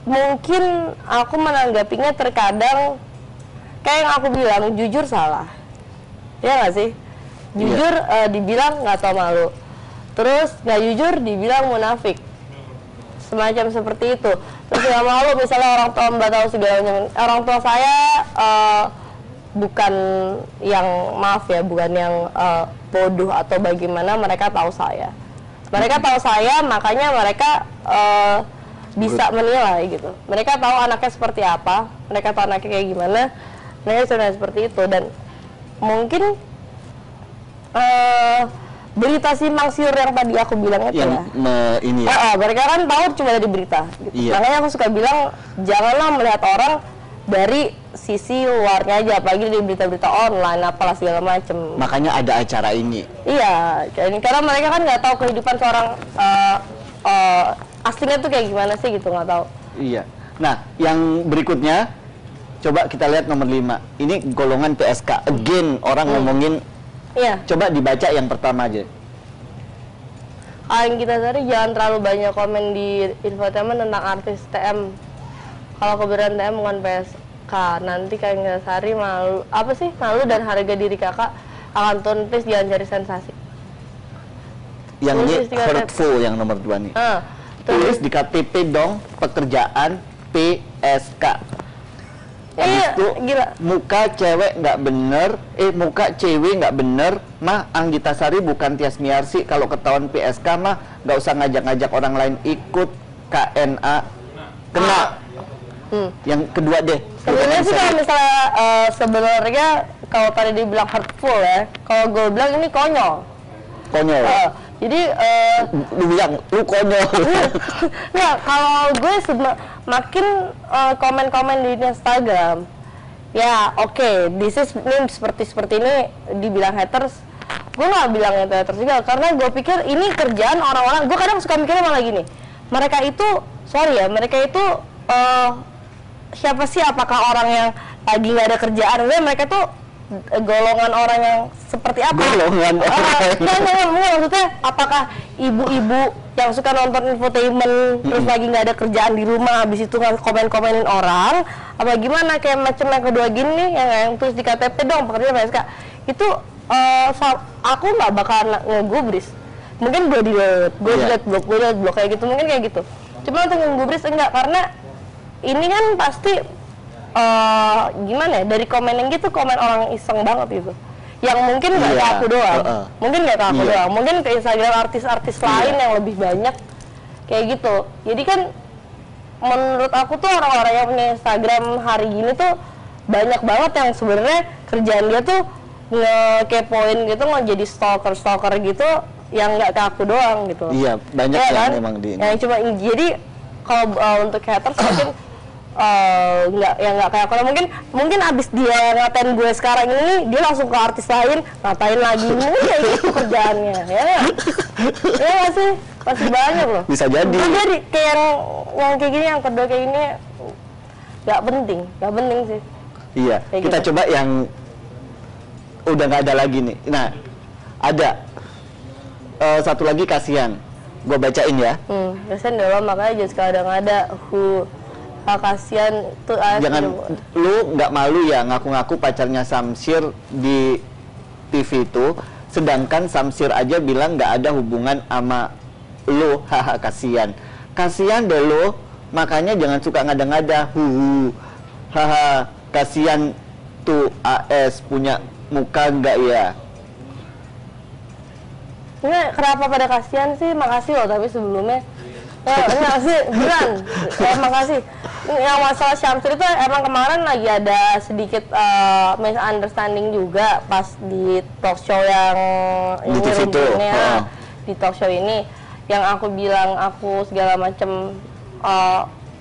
mungkin aku menanggapinya terkadang kayak yang aku bilang, jujur salah. Ya nggak sih? Jujur dibilang nggak tahu malu. Terus nggak jujur dibilang munafik. Semacam seperti itu. Terus nggak malu misalnya orang tua Mbak tahu segalanya. Orang tua saya bukan yang, maaf ya, bukan yang bodoh atau bagaimana, mereka tahu saya. Mereka tahu saya, makanya mereka bisa menilai gitu. Mereka tahu anaknya seperti apa, mereka tahu anaknya kayak gimana, mereka sudah seperti itu. Dan mungkin berita simpang siur yang tadi aku bilang itu yang ya, mereka kan tahu cuma dari berita gitu. Iya. Makanya aku suka bilang janganlah melihat orang dari sisi luarnya aja, apalagi di berita-berita online apalah segala macem. Makanya ada acara ini. Iya, karena mereka kan nggak tahu kehidupan seorang aslinya tuh kayak gimana sih gitu, nggak tahu. Iya. Nah, yang berikutnya coba kita lihat nomor 5. Ini golongan PSK. Again orang ngomongin. Iya. Coba dibaca yang pertama aja. Kita tadi jangan terlalu banyak komen di infotainment tentang artis TM. Kalau keberadaan TM bukan PSK, nanti kayak Sari malu, apa sih, malu dan harga diri kakak akan turun, please jangan cari sensasi. Yang ini hurtful yang nomor 2 nih. Tulis di KTP dong pekerjaan PSK. Iya, gila. Muka cewek nggak bener, muka cewek nggak bener, mah Anggita Sari bukan Tias Miarsi. Kalau ketahuan PSK mah nggak usah ngajak-ngajak orang lain ikut KNA, kena. Yang kedua deh. Sebenarnya sih kalau misalnya sebenarnya kalau tadi dibilang hurtful ya, kalau gue bilang ini konyol. Konyol. Jadi lu bilang lu konyol. Nah, kalau gue makin komen-komen di Instagram, ya oke, ini seperti ini dibilang haters, gue nggak bilang itu haters juga, karena gue pikir ini kerjaan orang-orang. Gue kadang suka mikirnya malah gini, mereka itu, mereka itu siapa sih? Apakah orang yang lagi nggak ada kerjaan? Mereka tuh golongan orang yang seperti apa? Golongan maksudnya apakah ibu-ibu yang suka nonton infotainment terus lagi nggak ada kerjaan di rumah, habis itu komen-komenin orang, apa gimana? Kayak macam yang kedua gini, yang terus di KTP dong pekerjaan PSK itu, aku nggak bakal ngegubris. Mungkin gue delete blok kayak gitu, mungkin kayak gitu. Cuma untuk ngegubris enggak, karena ini kan pasti gimana ya, dari komen yang gitu, komen orang iseng banget gitu, yang mungkin nggak ke aku doang, mungkin nggak ke aku doang, mungkin ke Instagram artis-artis lain yang lebih banyak kayak gitu. Jadi kan menurut aku tuh orang-orang yang punya Instagram hari gini tuh banyak banget yang sebenarnya kerjaan dia tuh ngekepoin gitu, jadi stalker gitu, yang nggak ke aku doang gitu. Iya, banyak ya, yang memang di ini. Yang cuma jadi kalau untuk haters mungkin nggak kayak aku. Mungkin abis dia ngatain gue sekarang ini, dia langsung ke artis lain ngatain lagi, mungkin kayak gitu kerjaannya, ya masih banyak loh. Bisa jadi. Jadi kayak yang kayak gini, yang kedua kayak gini nggak penting sih. Iya. Kayak kita gitu. Coba yang udah nggak ada lagi nih. Nah, ada satu lagi, kasihan. Gue bacain ya. Kasihan dulu, makanya just kadang-ada kasihan tuh. Jangan lu nggak malu ya ngaku-ngaku pacarnya Samsir di TV itu, sedangkan Samsir aja bilang nggak ada hubungan sama lu. Haha, kasihan deh lu, makanya jangan suka ngada-ngada. Haha, kasihan tuh AS punya muka nggak ya? Ini kenapa pada kasihan sih? Makasih loh, tapi sebelumnya enggak sih, beneran. Makasih. Yang masalah Syamsir itu emang kemarin lagi ada sedikit misunderstanding juga pas di talk show yang di TV itu. Di talk show ini yang aku bilang aku segala macam,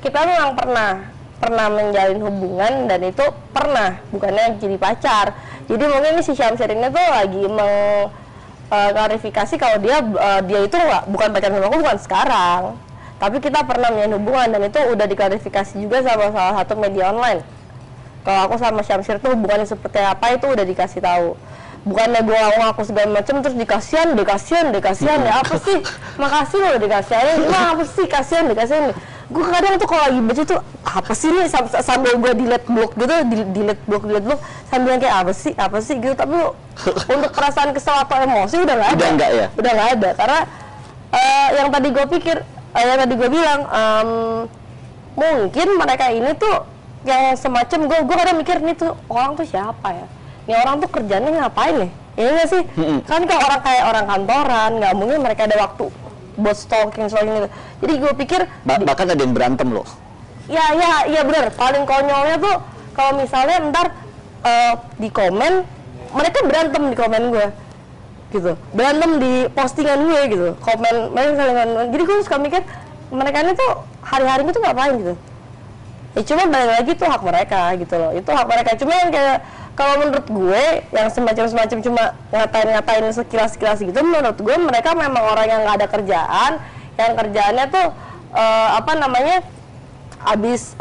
kita memang pernah menjalin hubungan, dan itu pernah, bukannya jadi pacar. Jadi mungkin si Syamsir ini tuh lagi klarifikasi kalau dia itu bukan pacaran sama aku, bukan sekarang, tapi kita pernah menjalin hubungan, dan itu udah diklarifikasi juga sama salah satu media online. Kalau aku sama Syamsir tuh hubungannya seperti apa itu udah dikasih tahu. Bukannya gue ngaku segala macam terus dikasihan ya apa sih? Makasih loh dikasihin, apa sih kasihan dikasihin. gue kadang tuh kalau lagi baca tuh apa sih nih, sambil gue delete blog gitu, delete blog sambil kayak apa sih gitu. Tapi untuk perasaan kesel atau emosi udah nggak ada. Udah nggak ada karena yang tadi gue pikir, yang tadi gue bilang mungkin mereka ini tuh yang semacam gue kadang mikir nih tuh orang tuh siapa ya? Ini orang tuh kerjanya ngapain nih? Iya nggak sih? Kan kalau orang kantoran nggak mungkin mereka ada waktu buat stalking gitu. Jadi gue pikir bahkan ada yang berantem loh. Ya benar. Paling konyolnya tuh kalau misalnya ntar di komen mereka berantem di komen gue, gitu. Berantem di postingan gue gitu. Komen mereka saling. Jadi gue suka mikir mereka ini tuh hari-hari itu ngapain gitu. Ya cuma balik lagi tuh hak mereka gitu loh. Itu hak mereka. Cuma yang kayak kalau menurut gue yang semacam cuma ngatain sekilas gitu, menurut gue mereka memang orang yang nggak ada kerjaan, yang kerjaannya tuh abis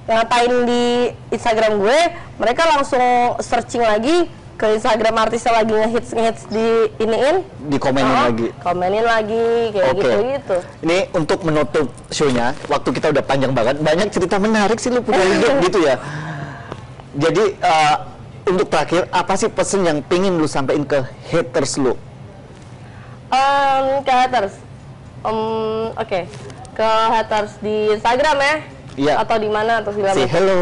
ngatain di Instagram gue, mereka langsung searching lagi ke Instagram artisnya lagi ngehits di iniin, komenin lagi kayak gitu. Ini untuk menutup show-nya, waktu kita udah panjang banyak cerita menarik sih lu punya hidup gitu ya. Jadi untuk terakhir, apa sih pesan yang pengen lu sampaikan ke haters lu? Ke haters, ke haters di Instagram ya? Iya. Atau di mana atau segala macam? Say hello.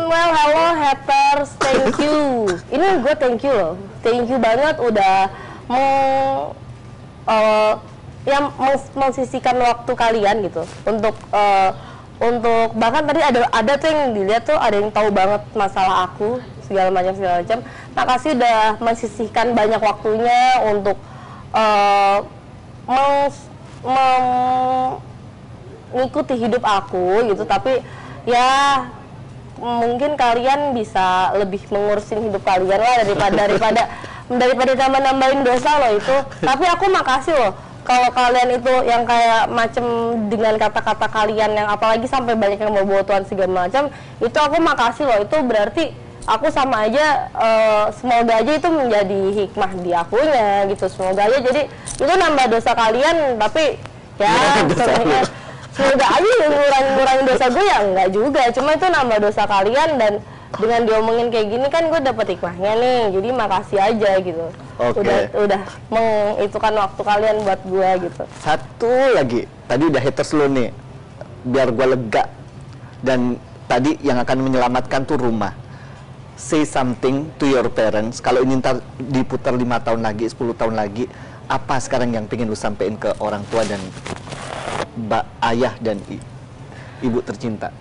Well, hello haters, thank you. Ini gue thank you loh, thank you banget udah mensisihkan waktu kalian gitu untuk bahkan tadi ada tuh yang dilihat tuh ada yang tahu banget masalah aku segala macam. Makasih udah mensisihkan banyak waktunya untuk mengikuti hidup aku gitu. Tapi ya mungkin kalian bisa lebih mengurusin hidup kalian lah daripada nambahin dosa loh itu. Tapi aku makasih loh kalau kalian itu yang kayak macem dengan kata-kata kalian yang apalagi sampai banyak yang bawa Tuhan segala macam, itu aku makasih loh. Itu berarti aku sama aja semoga aja itu menjadi hikmah di akunya gitu. Semoga aja jadi itu nambah dosa kalian, tapi ya semoga aja ngurangin dosa gue ya enggak juga, cuma itu nambah dosa kalian. Dan dengan diomongin kayak gini kan gue dapet hikmahnya nih, jadi makasih aja gitu. Udah mengitukan waktu kalian buat gue gitu. Satu lagi, tadi udah haters lo nih, biar gue lega. Dan tadi yang akan menyelamatkan tuh rumah. Say something to your parents. Kalau ini ntar diputar 5 tahun lagi, 10 tahun lagi, apa sekarang yang pengen lu sampein ke orang tua dan ayah dan ibu tercinta?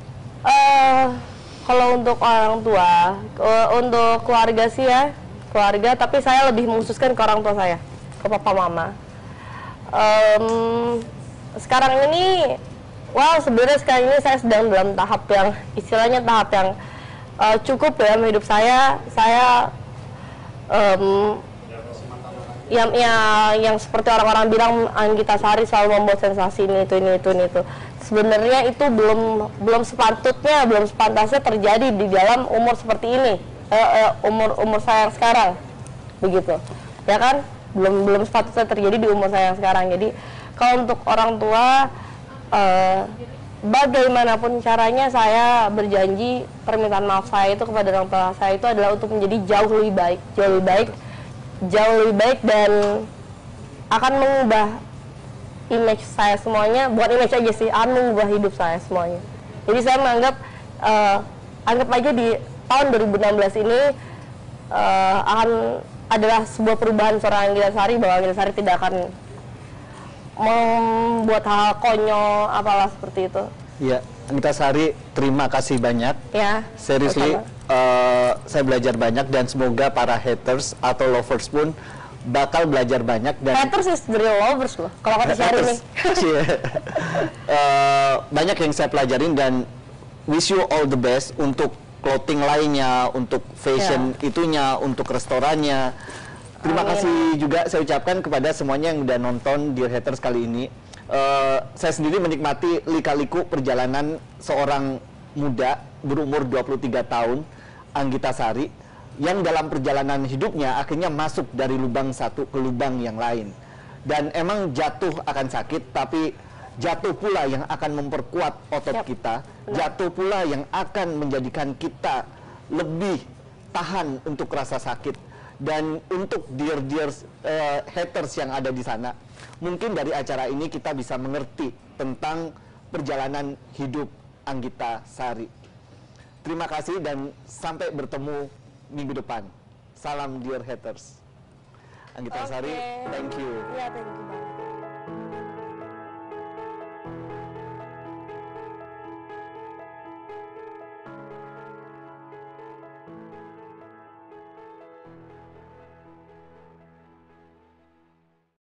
Kalau untuk orang tua, untuk keluarga sih ya, keluarga, tapi saya lebih mengkhususkan ke orang tua saya, ke papa mama. Sekarang ini, sebenarnya sekarang ini saya sedang dalam tahap yang istilahnya tahap yang cukup ya hidup saya. Yang seperti orang-orang bilang Anggita Sari selalu membuat sensasi ini itu. Sebenarnya itu belum sepatutnya, belum sepantasnya terjadi di dalam umur seperti ini, umur saya yang sekarang, begitu, ya kan? Belum sepatutnya terjadi di umur saya yang sekarang. Jadi kalau untuk orang tua, bagaimanapun caranya saya berjanji permintaan maaf saya itu kepada orang tua saya itu adalah untuk menjadi jauh lebih baik dan akan mengubah image saya semuanya, bukan image aja sih, akan mengubah hidup saya semuanya. Jadi saya menganggap, anggap aja di tahun 2016 ini akan adalah sebuah perubahan seorang Anggita Sari, bahwa Anggita Sari tidak akan membuat hal konyol apalah seperti itu. Iya, Anggita Sari, terima kasih banyak. Ya. Seriously, saya belajar banyak dan semoga para haters atau lovers pun bakal belajar banyak. Dan haters is the real lovers loh, kalau kata Syahrini nih. Banyak yang saya pelajarin dan wish you all the best untuk clothing lainnya, untuk fashion itunya, untuk restorannya. Terima kasih juga saya ucapkan kepada semuanya yang udah nonton Dear Haters kali ini. Saya sendiri menikmati lika-liku perjalanan seorang muda berumur 23 tahun, Anggita Sari, yang dalam perjalanan hidupnya akhirnya masuk dari lubang satu ke lubang yang lain. Dan emang jatuh akan sakit, tapi jatuh pula yang akan memperkuat otot kita, jatuh pula yang akan menjadikan kita lebih tahan untuk rasa sakit. Dan untuk dear haters yang ada di sana, mungkin dari acara ini kita bisa mengerti tentang perjalanan hidup Anggita Sari. Terima kasih dan sampai bertemu minggu depan. Salam dear haters. Anggita Sari, thank you. Ya, thank you banget.